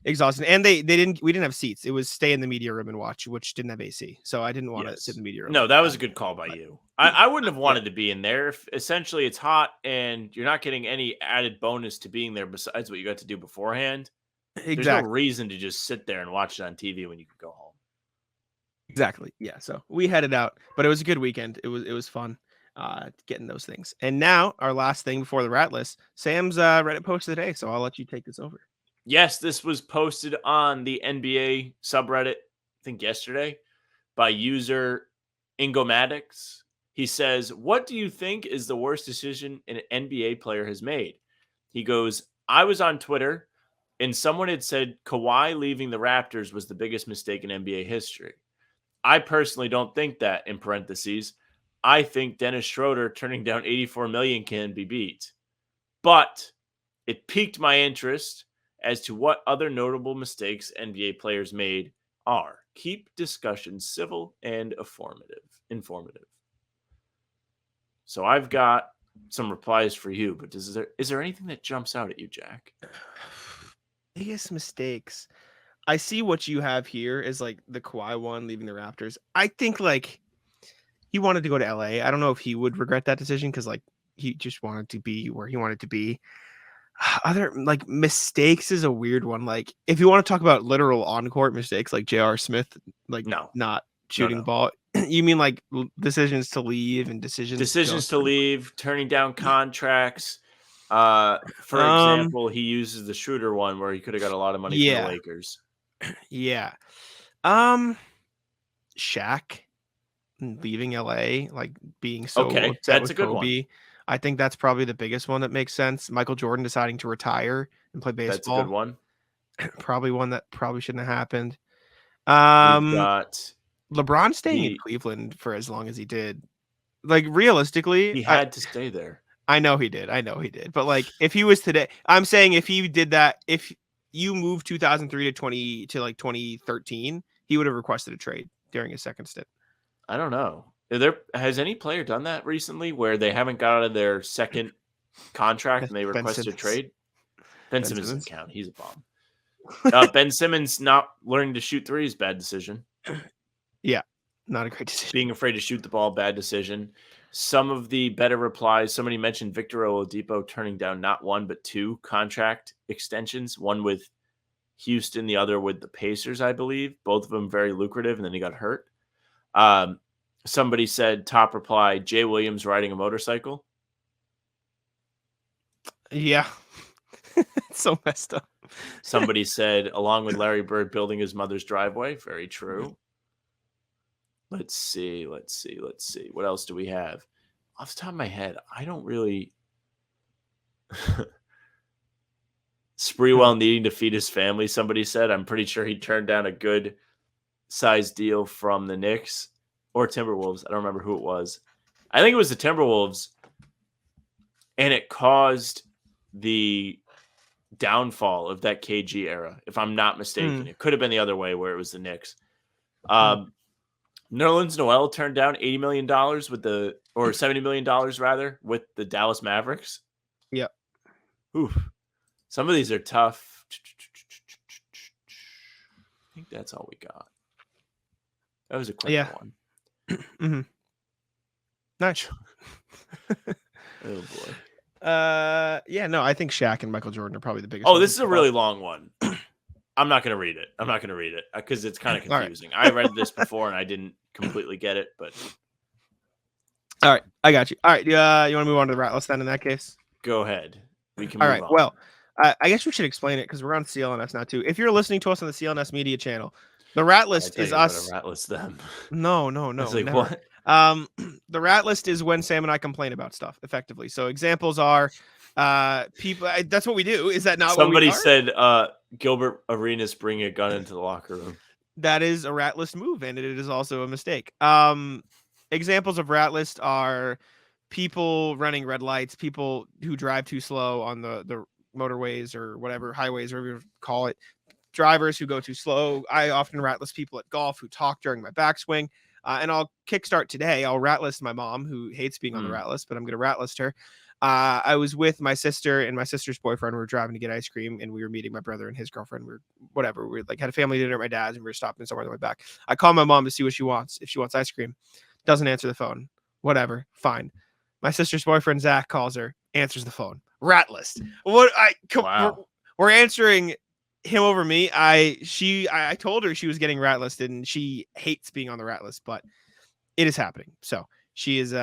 exhausted. And we didn't have seats. It was stay in the media room and watch, which didn't have AC. So I didn't want to sit in the media room. No, that was a good call by you. I wouldn't have wanted to be in there. If essentially it's hot and you're not getting any added bonus to being there besides what you got to do beforehand. Exactly. There's no reason to just sit there and watch it on TV when you could go home. Exactly. Yeah. So we headed out, but it was a good weekend. It was fun getting those things. And now our last thing before the rat list, Sam's Reddit post of the day. So I'll let you take this over. Yes, this was posted on the NBA subreddit, I think yesterday, by user Ingomatics. He says, what do you think is the worst decision an NBA player has made? He goes, I was on Twitter and someone had said Kawhi leaving the Raptors was the biggest mistake in NBA history. I personally don't think that, in parentheses. I think Dennis Schroeder turning down $84 million can be beat. But it piqued my interest as to what other notable mistakes NBA players made are. Keep discussions civil and informative. So I've got some replies for you, but is there anything that jumps out at you, Jack? Biggest mistakes. I see what you have here is like the Kawhi one leaving the Raptors. I think like he wanted to go to LA. I don't know if he would regret that decision because like he just wanted to be where he wanted to be. Other like mistakes is a weird one. Like if you want to talk about literal on-court mistakes, like J.R. Smith, like not shooting ball. You mean like decisions to leave and decisions to leave, turning down contracts. For example, he uses the Schroeder one where he could have got a lot of money from the Lakers. Yeah. Shaq leaving LA, like being so upset that's with a good Kobe. one. I think that's probably the biggest one that makes sense. Michael Jordan deciding to retire and play baseball. That's a good one. Probably one that probably shouldn't have happened. We've got LeBron staying in Cleveland for as long as he did. Like realistically, he had to stay there. I know he did. But like if he was today, I'm saying if he did that, if you moved 2003 to like 2013, he would have requested a trade during his second stint. I don't know. Has any player done that recently where they haven't got out of their second contract and they requested a trade? Ben Simmons doesn't count. He's a bomb. Ben Simmons not learning to shoot threes, bad decision. Yeah, not a great decision. Being afraid to shoot the ball, bad decision. Some of the better replies, somebody mentioned Victor Oladipo turning down not one but two contract extensions, one with Houston, the other with the Pacers, I believe. Both of them very lucrative, and then he got hurt. Somebody said, top reply, Jay Williams riding a motorcycle. Yeah. It's so messed up. Somebody said, along with Larry Bird building his mother's driveway. Very true. Let's see. What else do we have? Off the top of my head, I don't really... Spreewell needing to feed his family, somebody said. I'm pretty sure he turned down a good size deal from the Knicks or Timberwolves. I don't remember who it was. I think it was the Timberwolves, and it caused the downfall of that KG era, if I'm not mistaken. It could have been the other way where it was the Knicks. Nerlens Noel turned down $80 million or $70 million rather, with the Dallas Mavericks. Yep. Oof. Some of these are tough. I think that's all we got. That was a quick one. Mm-hmm. Nice. Oh boy. Yeah, no, I think Shaq and Michael Jordan are probably the biggest. Oh, this is a really long one. I'm not going to read it. Because it's kind of confusing. Right. I read this before and I didn't completely get it, but. All right, I got you. All right, you want to move on to the rat list then in that case? Go ahead. We can All move right, on. well, I guess we should explain it because we're on CLNS now too. If you're listening to us on the CLNS media channel, the rat list is us. Rat list them. No. It's like, never. what? The rat list is when Sam and I complain about stuff effectively. So examples are people. That's what we do. Is that not Somebody what we are? said Gilbert Arenas bring a gun into the locker room. That is a rat list move, and it is also a mistake. Examples of rat list are people running red lights, people who drive too slow on the motorways or whatever, highways, whatever you call it, drivers who go too slow. I often rat list people at golf who talk during my backswing. And I'll kickstart today. I'll rat list my mom, who hates being on the rat list, but I'm going to rat list her. I was with my sister and my sister's boyfriend. We were driving to get ice cream, and we were meeting my brother and his girlfriend. We like had a family dinner at my dad's, and we were stopping somewhere on the way back. I call my mom to see what she wants. If she wants ice cream, doesn't answer the phone. Whatever, fine. My sister's boyfriend Zach calls her, answers the phone. Rat list. Wow. We're answering him over me. I told her she was getting rat listed, and she hates being on the rat list, but it is happening. So she is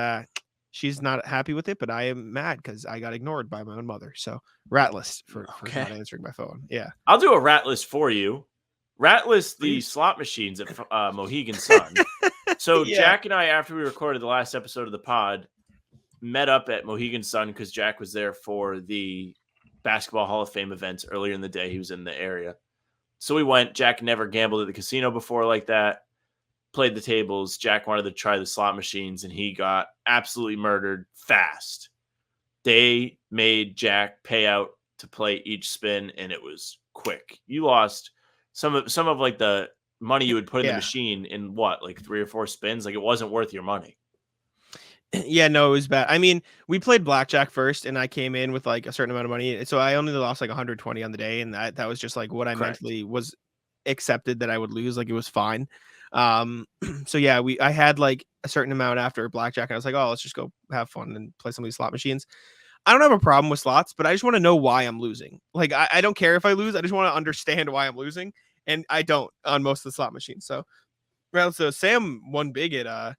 she's not happy with it, but I am mad because I got ignored by my own mother. So rat list for not answering my phone. Yeah, I'll do a rat list for you. Rat list the slot machines at Mohegan Sun. So Jack and I, after we recorded the last episode of the pod, met up at Mohegan Sun because Jack was there for the Basketball Hall of Fame events earlier in the day. He was in the area. So we went. Jack never gambled at the casino before like that. Played the tables. Jack wanted to try the slot machines, and he got absolutely murdered fast. They made Jack pay out to play each spin, and it was quick. You lost some of like the money you would put in the machine in what, like 3 or 4 spins? Like, it wasn't worth your money. Yeah, no, it was bad. I mean, we played blackjack first, and I came in with like a certain amount of money, so I only lost like 120 on the day, and that was just like what I mentally was accepted that I would lose. Like, it was fine. So yeah, I had like a certain amount after blackjack, and I was like, oh, let's just go have fun and play some of these slot machines. I don't have a problem with slots, but I just want to know why I'm losing. Like, I don't care if I lose. I just want to understand why I'm losing, and I don't on most of the slot machines. So Sam won big at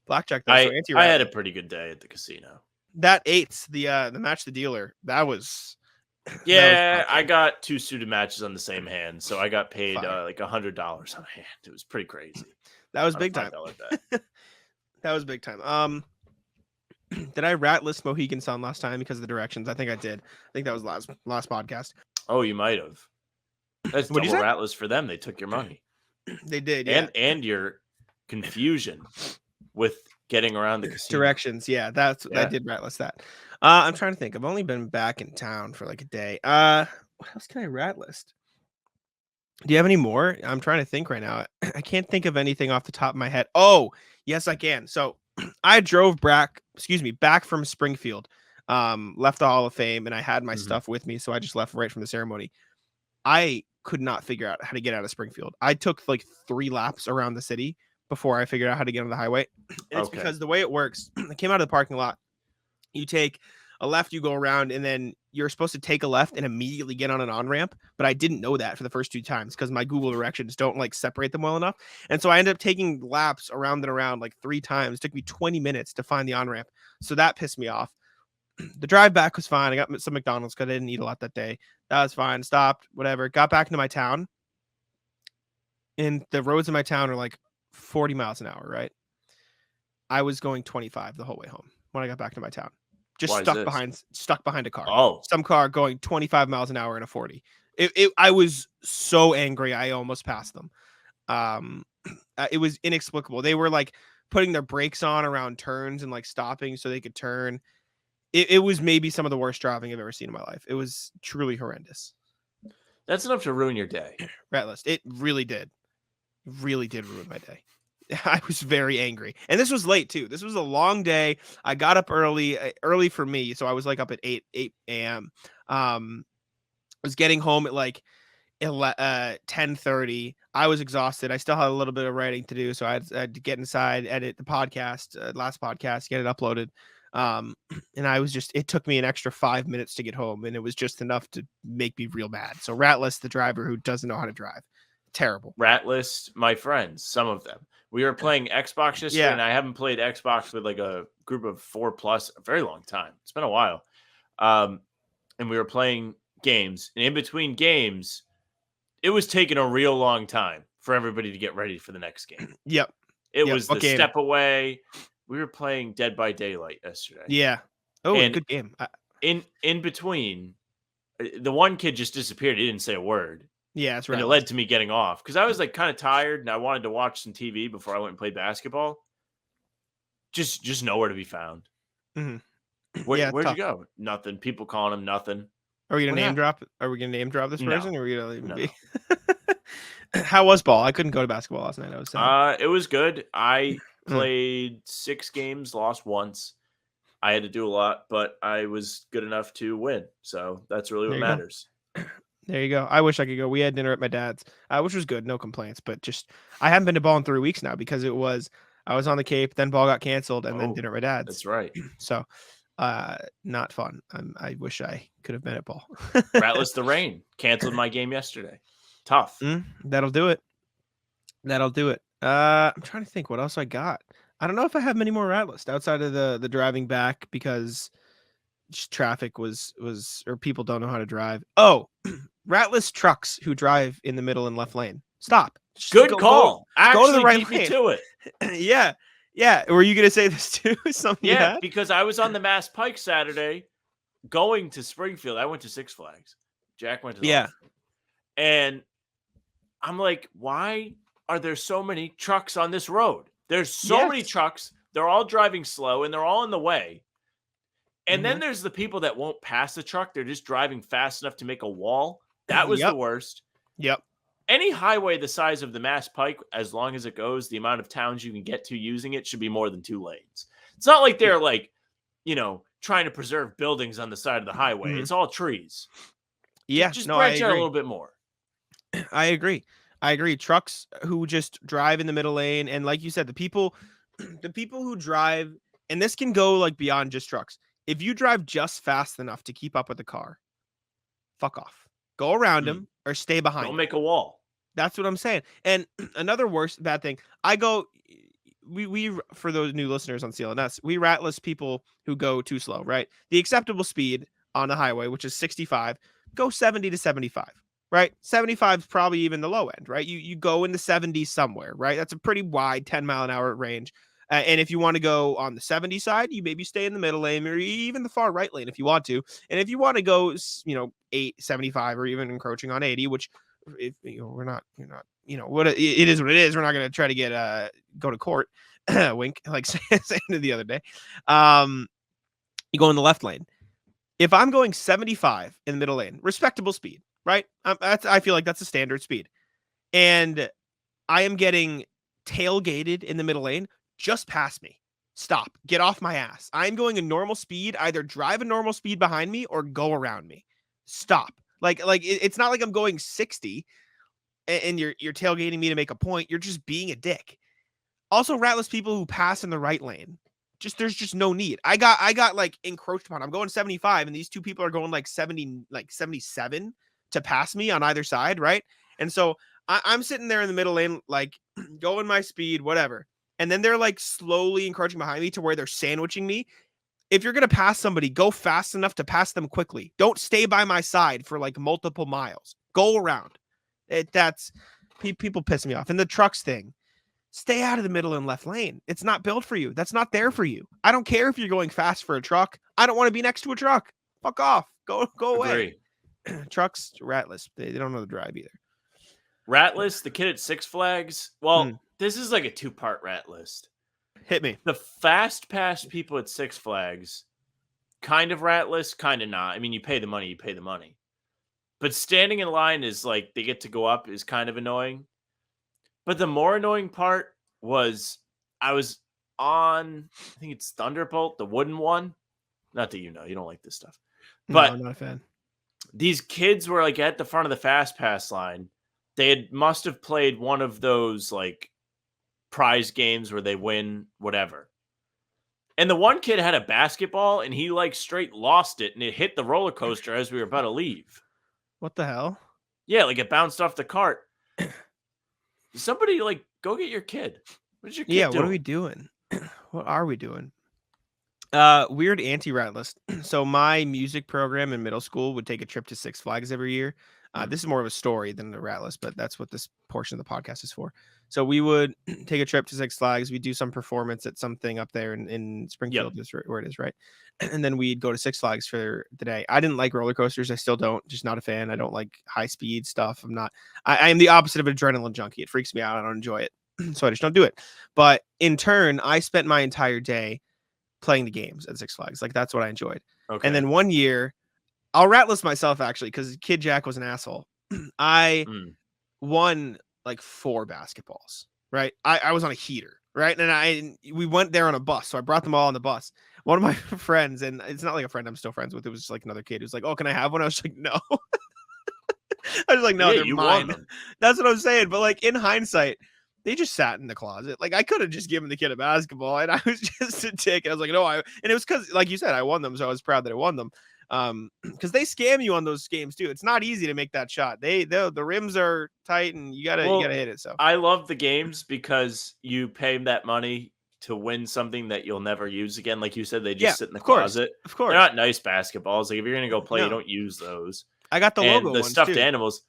blackjack. Though, I had a pretty good day at the casino. That 8th, the match the dealer, that was I got 2 suited matches on the same hand, so I got paid like $100 on a hand. It was pretty crazy. That was big time. That was big time. Did I rat list Mohegan Sun last time because of the directions? I think I did. I think that was last podcast. Oh, you might have. That's double rat list for them. They took your money. They did, yeah. And your confusion with getting around the casino. Directions. Yeah, I did rat list that. I'm trying to think. I've only been back in town for like a day. What else can I rat list? Do you have any more? I'm trying to think right now. I can't think of anything off the top of my head. Oh, yes, I can. So I drove back from Springfield, left the Hall of Fame, and I had my stuff with me, so I just left right from the ceremony. I could not figure out how to get out of Springfield. I took like 3 laps around the city before I figured out how to get on the highway. And it's because the way it works, I came out of the parking lot. You take a left, you go around, and then you're supposed to take a left and immediately get on an on-ramp. But I didn't know that for the first 2 times because my Google directions don't like separate them well enough. And so I ended up taking laps around and around like 3 times. It took me 20 minutes to find the on-ramp. So that pissed me off. The drive back was fine. I got some McDonald's because I didn't eat a lot that day. That was fine. Stopped, whatever. Got back into my town. And the roads in my town are like 40 miles an hour, right? I was going 25 the whole way home when I got back to my town. Just stuck behind a car. Oh, some car going 25 miles an hour in a 40. I was so angry. I almost passed them. it was inexplicable. They were like putting their brakes on around turns and like stopping so they could turn. It was maybe some of the worst driving I've ever seen in my life. It was truly horrendous. That's enough to ruin your day. Ratless. It really did. Really did ruin my day. I was very angry. And this was late too. This was a long day. I got up early for me. So I was like up at 8 a.m. I was getting home at like 10:30. I was exhausted. I still had a little bit of writing to do. So I had to get inside, edit the podcast, last podcast, get it uploaded. And I was just, it took me an extra 5 minutes to get home, and it was just enough to make me real mad. So Ratless, the driver who doesn't know how to drive, terrible. Ratless, my friends, some of them. We were playing Xbox yesterday, and I haven't played Xbox with like a group of 4+ a very long time. It's been a while. And we were playing games, and in between games, it was taking a real long time for everybody to get ready for the next game. Yep. It was the step away. We were playing Dead by Daylight yesterday. Yeah. Oh, and good game. In between, the one kid just disappeared. He didn't say a word. Yeah, that's right. And it led to me getting off because I was like kind of tired and I wanted to watch some TV before I went and played basketball. Just nowhere to be found. Mm-hmm. Where'd you go? Nothing. People calling him nothing. Are we gonna name drop? Are we gonna name drop this person? No. Or are we gonna leave him No. be? How was ball? I couldn't go to basketball last night. I was sad. It was good. I played 6 games, lost once. I had to do a lot, but I was good enough to win. So that's really what matters. There you go. I wish I could go. We had dinner at my dad's, which was good. No complaints, but just I haven't been to ball in 3 weeks now because I was on the Cape, then ball got canceled, and then dinner at my dad's. That's right. So, not fun. I wish I could have been at ball. Ratless the Rain canceled my game yesterday. Tough. That'll do it. I'm trying to think what else I got. I don't know if I have many more Ratless outside of the driving back because just traffic was or people don't know how to drive. Oh, Ratless trucks who drive in the middle and left lane. Stop. Just good call. Go to the right beat lane. Me to it. Yeah. Were you gonna say this too? Something? Yeah, because I was on the Mass Pike Saturday, going to Springfield. I went to Six Flags. Jack went to the and I'm like, why are there so many trucks on this road? There's so many trucks. They're all driving slow and they're all in the way. And then there's the people that won't pass the truck. They're just driving fast enough to make a wall. That was the worst. Yep. Any highway the size of the Mass Pike, as long as it goes, the amount of towns you can get to using it should be more than 2 lanes. It's not like they're like, trying to preserve buildings on the side of the highway. It's all trees. Yeah. Just branch out a little bit more. I agree. Trucks who just drive in the middle lane. And like you said, the people who drive, and this can go like beyond just trucks. If you drive just fast enough to keep up with the car, fuck off. Go around them or stay behind. Don't make a wall. That's what I'm saying. And another bad thing, we for those new listeners on CLNS, we Ratless people who go too slow, right? The acceptable speed on the highway, which is 65, go 70 to 75, right? 75 is probably even the low end, right? You go in the 70s somewhere, right? That's a pretty wide 10-mile-an-hour range. And if you want to go on the 70 side, you maybe stay in the middle lane or even the far right lane if you want to. And if you want to go, 75 or even encroaching on 80, which if you're not, what it is what it is. We're not going to try to get go to court. Wink, like saying the other day. You go in the left lane. If I'm going 75 in the middle lane, respectable speed, right? I feel like that's a standard speed. And I am getting tailgated in the middle lane. Just pass me. Stop. Get off my ass. I'm going a normal speed. Either drive a normal speed behind me or go around me. Stop. It's not like I'm going 60 and you're tailgating me to make a point. You're just being a dick. Also, Ratless people who pass in the right lane. There's just no need. I got like encroached upon. I'm going 75 and these two people are going like 70, like 77 to pass me on either side. Right. And so I'm sitting there in the middle lane, like going my speed, whatever. And then they're like slowly encroaching behind me to where they're sandwiching me. If you're going to pass somebody, go fast enough to pass them quickly. Don't stay by my side for like multiple miles. Go around. That's people piss me off. And the trucks thing, stay out of the middle and left lane. It's not built for you. That's not there for you. I don't care if you're going fast for a truck. I don't want to be next to a truck. Fuck off. Go away. Trucks, Ratless. They don't know the drive either. Ratless, the kid at Six Flags. Well, this is like a 2-part rat list. Hit me. The fast pass people at Six Flags, kind of rat list, kind of not. I mean, you pay the money, But standing in line is like they get to go up is kind of annoying. But the more annoying part was I was on, I think it's Thunderbolt, the wooden one. Not that you don't like this stuff. But no, I'm not a fan. These kids were like at the front of the fast pass line. They must have played one of those like prize games where they win whatever. And the one kid had a basketball and he like straight lost it and it hit the roller coaster as we were about to leave. What the hell? Yeah, like it bounced off the cart. Somebody like go get your kid. What's your kid doing? What are we doing? What are we doing? Weird anti-rat list. So my music program in middle school would take a trip to Six Flags every year. This is more of a story than the rat list, but that's what this portion of the podcast is for. So we would take a trip to Six Flags. We'd do some performance at something up there in Springfield, is where it is, right? And then we'd go to Six Flags for the day. I didn't like roller coasters. I still don't. Just not a fan. I don't like high speed stuff. I am the opposite of an adrenaline junkie. It freaks me out. I don't enjoy it. So I just don't do it. But in turn, I spent my entire day playing the games at Six Flags. Like that's what I enjoyed. Okay. And then one year, I'll rat list myself actually because Kid Jack was an asshole. I won like 4 basketballs, right? I was on a heater, right? And we went there on a bus. So I brought them all on the bus. One of my friends, and it's not like a friend I'm still friends with. It was just like another kid who's like, oh, can I have one? I was like, no. I was like, no, they're mine. That's what I'm saying. But like in hindsight, they just sat in the closet. Like I could have just given the kid a basketball and I was just a dick. And I was like, no, and it was because like you said, I won them. So I was proud that I won them. Because they scam you on those games too. It's not easy to make that shot. The rims are tight and you gotta hit it. So I love the games because you pay that money to win something that you'll never use again. Like you said, they just sit in the closet. Of course. They're not nice basketballs. Like if you're gonna go play, you don't use those. I got the logo the ones stuffed too. Animals.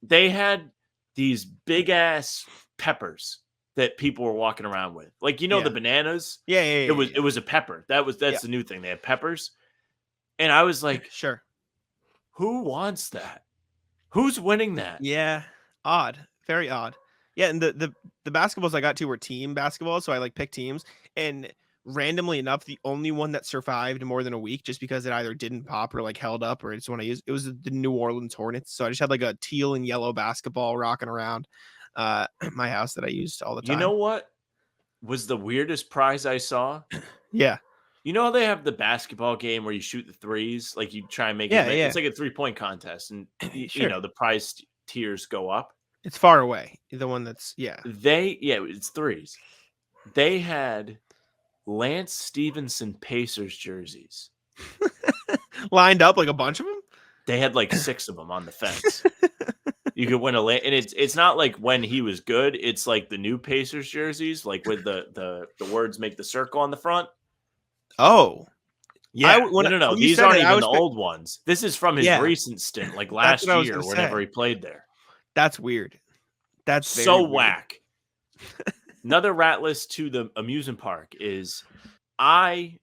They had these big ass peppers that people were walking around with. Like the bananas. Yeah. It was a pepper. That's the new thing. They had peppers. And I was like, sure. Who wants that? Who's winning that? Yeah. Odd. Very odd. Yeah. And the basketballs I got to were team basketballs. So I like picked teams. And randomly enough, the only one that survived more than a week just because it either didn't pop or like held up or I just want to use it was the New Orleans Hornets. So I just had like a teal and yellow basketball rocking around my house that I used all the time. You know what was the weirdest prize I saw? Yeah. You know how they have the basketball game where you shoot the threes, like you try and make it. It's like a 3-point contest, and the prize tiers go up. It's far away. The one that's it's threes. They had Lance Stevenson Pacers jerseys lined up like a bunch of them. They had like 6 of them on the fence. You could win and it's not like when he was good. It's like the new Pacers jerseys, like with the words "make the circle" on the front. Oh, yeah. No. These aren't even the old ones. This is from his recent stint, like last year, whenever he played there. That's weird. That's so whack. Another rat list to the amusement park is I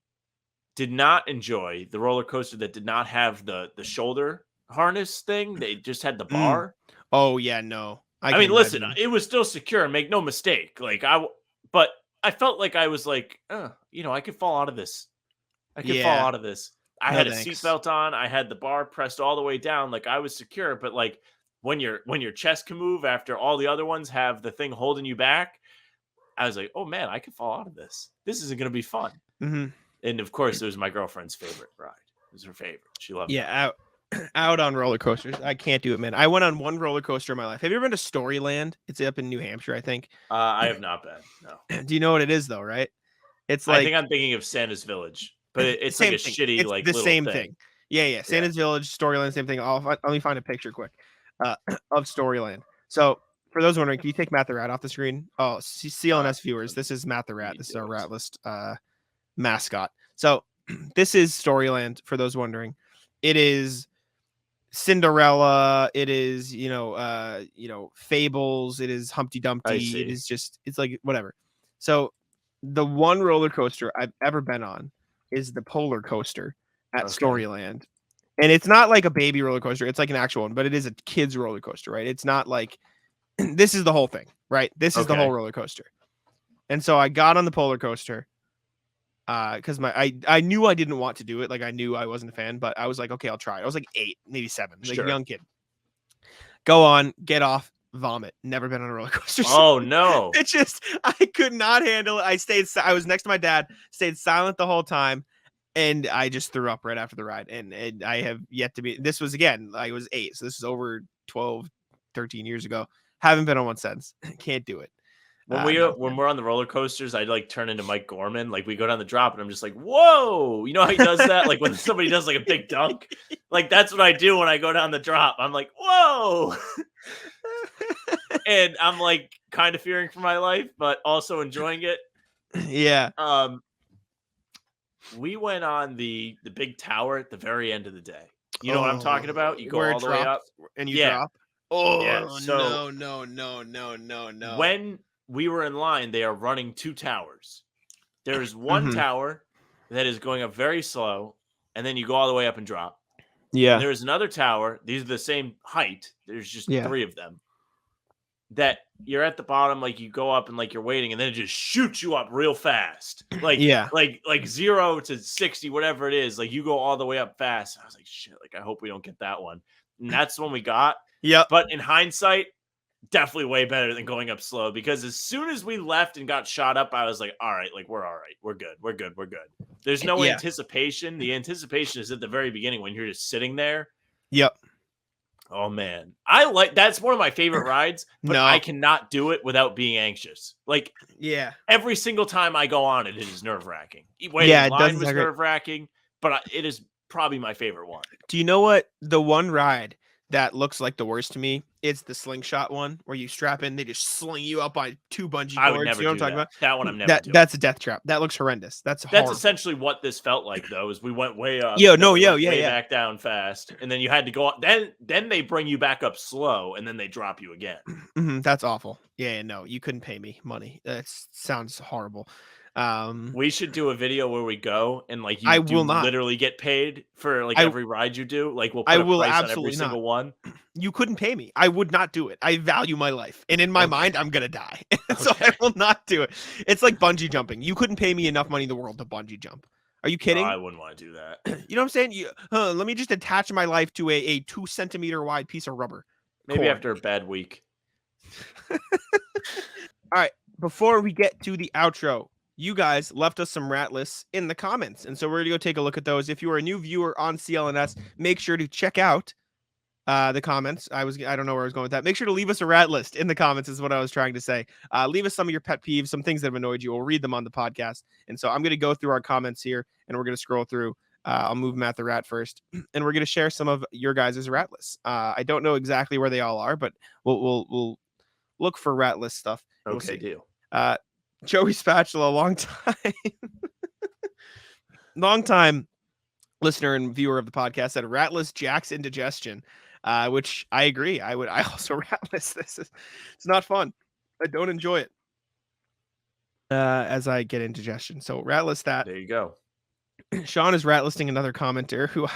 did not enjoy the roller coaster that did not have the shoulder harness thing. They just had the bar. Oh yeah, no. I mean, listen, it was still secure. Make no mistake. But I felt like I was like, I could fall out of this. I had a seatbelt on. I had the bar pressed all the way down. Like I was secure. But like when your chest can move after all the other ones have the thing holding you back, I was like, oh man, I could fall out of this. This isn't going to be fun. Mm-hmm. And of course, it was my girlfriend's favorite ride. It was her favorite. She loved it. Yeah, out on roller coasters. I can't do it, man. I went on one roller coaster in my life. Have you ever been to Storyland? It's up in New Hampshire, I think. I have not been. No. Do you know what it is though? Right? It's like I think I'm thining of Santa's Village, but it's like a thing. shitty it's like the little same thing. Yeah. Santa's Village, Storyland, same thing. Let me find a picture quick of Storyland. So for those wondering, can you take Matt the Rat off the screen? Oh, CLNS viewers, this is Matt the Rat. This is our rat list mascot. So this is Storyland. For those wondering, it is Cinderella. It is Fables. It is Humpty Dumpty. It is just it's like whatever. So the one roller coaster I've ever been on is the Polar Coaster at Storyland. And it's not like a baby roller coaster. It's like an actual one, but it is a kid's roller coaster, right? It's not like this is the whole thing, right? This is the whole roller coaster. And so I got on the roller coaster because I knew I didn't want to do it. Like I knew I wasn't a fan, but I was like, okay, I'll try it. I was like 8, maybe 7, like a young kid. Go on, get off, vomit. Never been on a roller coaster. Oh no! It just I could not handle it. I was next to my dad, stayed silent the whole time, and I just threw up right after the ride. And I have yet to be. This was again, I was 8, so this is over 12, 13 years ago. Haven't been on one since. Can't do it. When we're on the roller coasters, I like turn into Mike Gorman. Like we go down the drop, and I'm just like, "Whoa!" You know how he does that? Like when somebody does like a big dunk, like that's what I do when I go down the drop. I'm like, "Whoa!" And I'm like kind of fearing for my life, but also enjoying it. Yeah. We went on the big tower at the very end of the day. You know what I'm talking about? You go all the way up, and you drop. Oh yeah. So no. When we were in line, they are running 2 towers. There's one tower that is going up very slow, and then you go all the way up and drop. Yeah. And there's another tower. These are the same height. There's just 3 of them. That you're at the bottom, like you go up and like you're waiting, and then it just shoots you up real fast. Like, like 0 to 60, whatever it is. Like you go all the way up fast. I was like, shit, like I hope we don't get that one. And that's the one we got. Yeah. But in hindsight, definitely way better than going up slow, because as soon as we left and got shot up, I was like, all right, like we're all right. We're good. There's no anticipation. The anticipation is at the very beginning when you're just sitting there. Yep. Oh man. That's one of my favorite rides, but I cannot do it without being anxious. Like every single time I go on it, it is nerve-wracking. Waiting in line was nerve-wracking, but it is probably my favorite one. Do you know what the one ride that looks like the worst to me? It's the slingshot one where you strap in, they just sling you up on 2 bungee cords. I would never you know do what I'm talking about? That one I'm never doing. That's a death trap. That looks horrendous. That's essentially what this felt like, though, is we went way up. Back down fast, and then you had to go up. Then they bring you back up slow, and then they drop you again. That's awful. Yeah, no, you couldn't pay me money. That sounds horrible. We should do a video where we go and like you literally get paid for like every ride you do. Like we'll put a price on every single one. You couldn't pay me. I would not do it. I value my life, and in my mind, I'm gonna die, so I will not do it. It's like bungee jumping. You couldn't pay me enough money in the world to bungee jump. Are you kidding? No, I wouldn't want to do that. You know what I'm saying? Let me just attach my life to a 2 centimeter wide piece of rubber. Maybe after a bad week. All right. Before we get to the outro, you guys left us some rat lists in the comments, and so we're gonna go take a look at those. If you are a new viewer on CLNS, make sure to check out the comments. I don't know where I was going with that. Make sure to leave us a rat list in the comments is what I was trying to say. Leave us some of your pet peeves, some things that have annoyed you. We'll read them on the podcast. And so I'm going to go through our comments here, and we're going to scroll through. I'll move Matt the Rat first, and we're going to share some of your guys' rat lists. I don't know exactly where they all are, but we'll look for rat list stuff. Okay, deal. Joey Spatula, long time listener and viewer of the podcast, said rat list jacks indigestion. Which I agree. I also rat list this. It's not fun. I don't enjoy it as I get indigestion. So rat list that. There you go. Sean is rat listing another commenter who,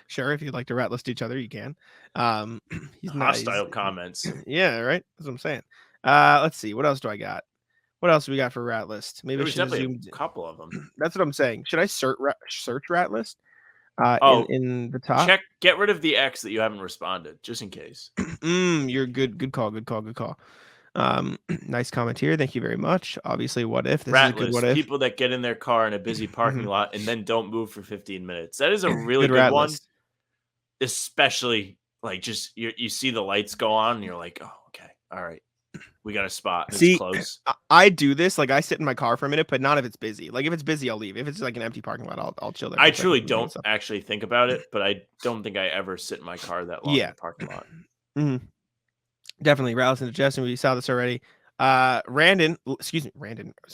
sure, if you'd like to rat list each other, you can. He's hostile comments. Yeah, right. That's what I'm saying. Let's see. What else do I got? What else do we got for rat list? Maybe there's definitely a couple of them. That's what I'm saying. Should I search rat list? In the top, get rid of the X that you haven't responded, just in case. You're good call. Nice comment here. Thank you very much. Obviously, what if this is a good what if? People that get in their car in a busy parking lot and then don't move for 15 minutes. That is a really good one. List. Especially like just you see the lights go on and you're like, oh, okay, all right. We got a spot. It's close. I do this. Like I sit in my car for a minute, but not if it's busy. Like if it's busy, I'll leave. If it's like an empty parking lot, I'll chill there. I truly don't actually think about it, but I don't think I ever sit in my car that long in the parking lot. Mm-hmm. Definitely. Rat list and digestion. We saw this already. Randon,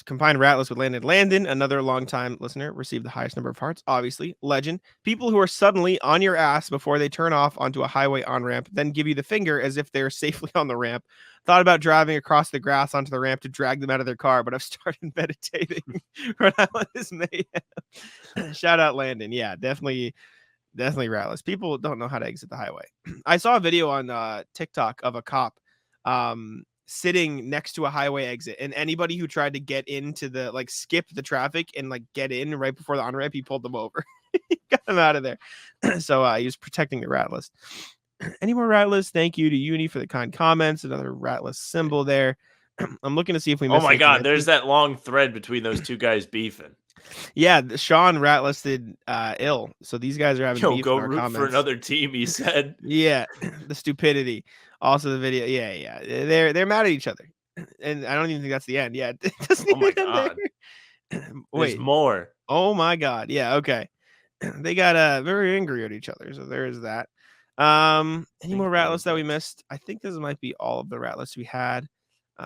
combined rat list with Landon, another longtime listener, received the highest number of hearts. Obviously, legend. People who are suddenly on your ass before they turn off onto a highway on ramp, then give you the finger as if they're safely on the ramp. Thought about driving across the grass onto the ramp to drag them out of their car, but I've started meditating. Rhode Island is mayhem. Shout out Landon. Yeah, definitely rat list. People don't know how to exit the highway. I saw a video on TikTok of a cop sitting next to a highway exit, and anybody who tried to get into the skip the traffic and get in right before the on ramp, he pulled them over. He got them out of there. So he was protecting the rat list. Any more rat lists? Thank you to Uni for the kind comments. Another rat list symbol there. I'm looking to see if we missed. Oh my God, there's that long thread between those two guys beefing. Yeah, Sean rat listed ill. So these guys are having beef go in our root comments. for another team, he said. Yeah, the stupidity. Also the video. Yeah. They're mad at each other. And I don't even think that's the end. Yeah. It doesn't Oh my even end God. there. There's Wait. more. Oh my God. Yeah, okay. They got very angry at each other. So there is that. Any more rat lists that we missed? I think this might be all of the rat lists we had.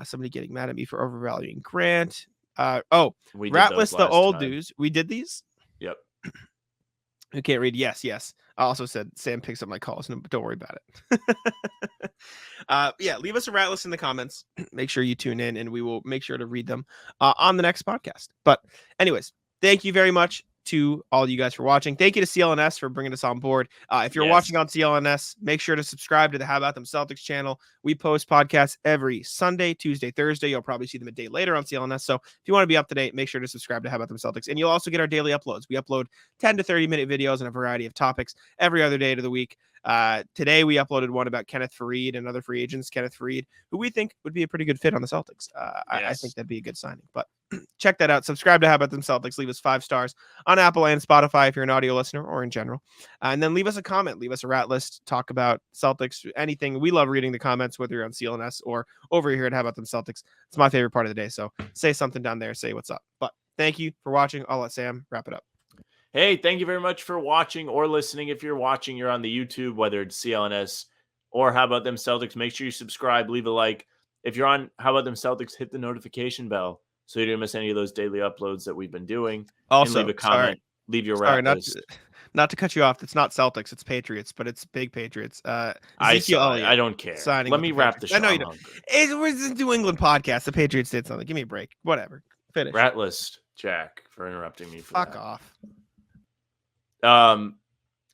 Somebody getting mad at me for overvaluing Grant. We rat list the old time. dudes. We did these? Yep. Who can't read? Yes. I also said Sam picks up my calls. No, don't worry about it. Yeah, leave us a rat list in the comments. Make sure you tune in, and we will make sure to read them on the next podcast. But anyways, thank you very much to all you guys for watching. Thank you to CLNS for bringing us on board. If you're watching on CLNS, make sure to subscribe to the How About Them Celtics channel. We post podcasts every Sunday, Tuesday, Thursday. You'll probably see them a day later on CLNS. So if you want to be up to date, make sure to subscribe to How About Them Celtics. And you'll also get our daily uploads. We upload 10 to 30 minute videos on a variety of topics every other day of the week. Today we uploaded one about Kenneth Faried and other free agents, Kenneth Faried, who we think would be a pretty good fit on the Celtics. I think that'd be a good signing, but check that out. Subscribe to How About Them Celtics. Leave us 5 stars on Apple and Spotify if you're an audio listener or in general. And then leave us a comment, leave us a rat list, talk about Celtics, anything. We love reading the comments, whether you're on CLNS or over here at How About Them Celtics. It's my favorite part of the day. So say something down there, say what's up. But thank you for watching. I'll let Sam wrap it up. Hey, thank you very much for watching or listening. If you're watching, you're on the YouTube, whether it's CLNS or How About Them Celtics, make sure you subscribe, leave a like. If you're on How About Them Celtics, hit the notification bell so you don't miss any of those daily uploads that we've been doing. Also, and leave a comment, leave your rat list. Not to cut you off. It's not Celtics, it's Patriots, but it's big Patriots. I don't care. Let me wrap the show. I know you don't. It was a New England podcast. The Patriots did something. Give me a break. Whatever. Finish. Rat list, Jack, for interrupting me. Fuck off.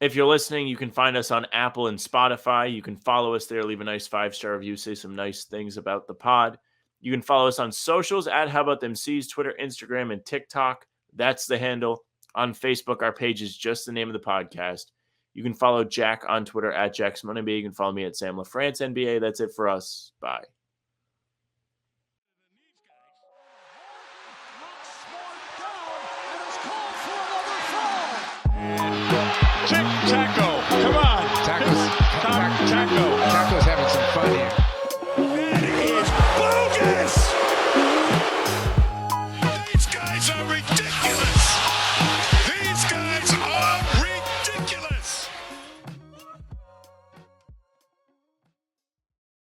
If you're listening, you can find us on Apple and Spotify. You can follow us there, leave a nice 5-star review, say some nice things about the pod. You can follow us on socials at How About Them C's, Twitter, Instagram, and TikTok. That's the handle. On Facebook, our page is just the name of the podcast. You can follow Jack on Twitter at JacksMoneyBay. You can follow me at Sam LaFrance NBA. That's it for us. Bye. Tic-tac-toe.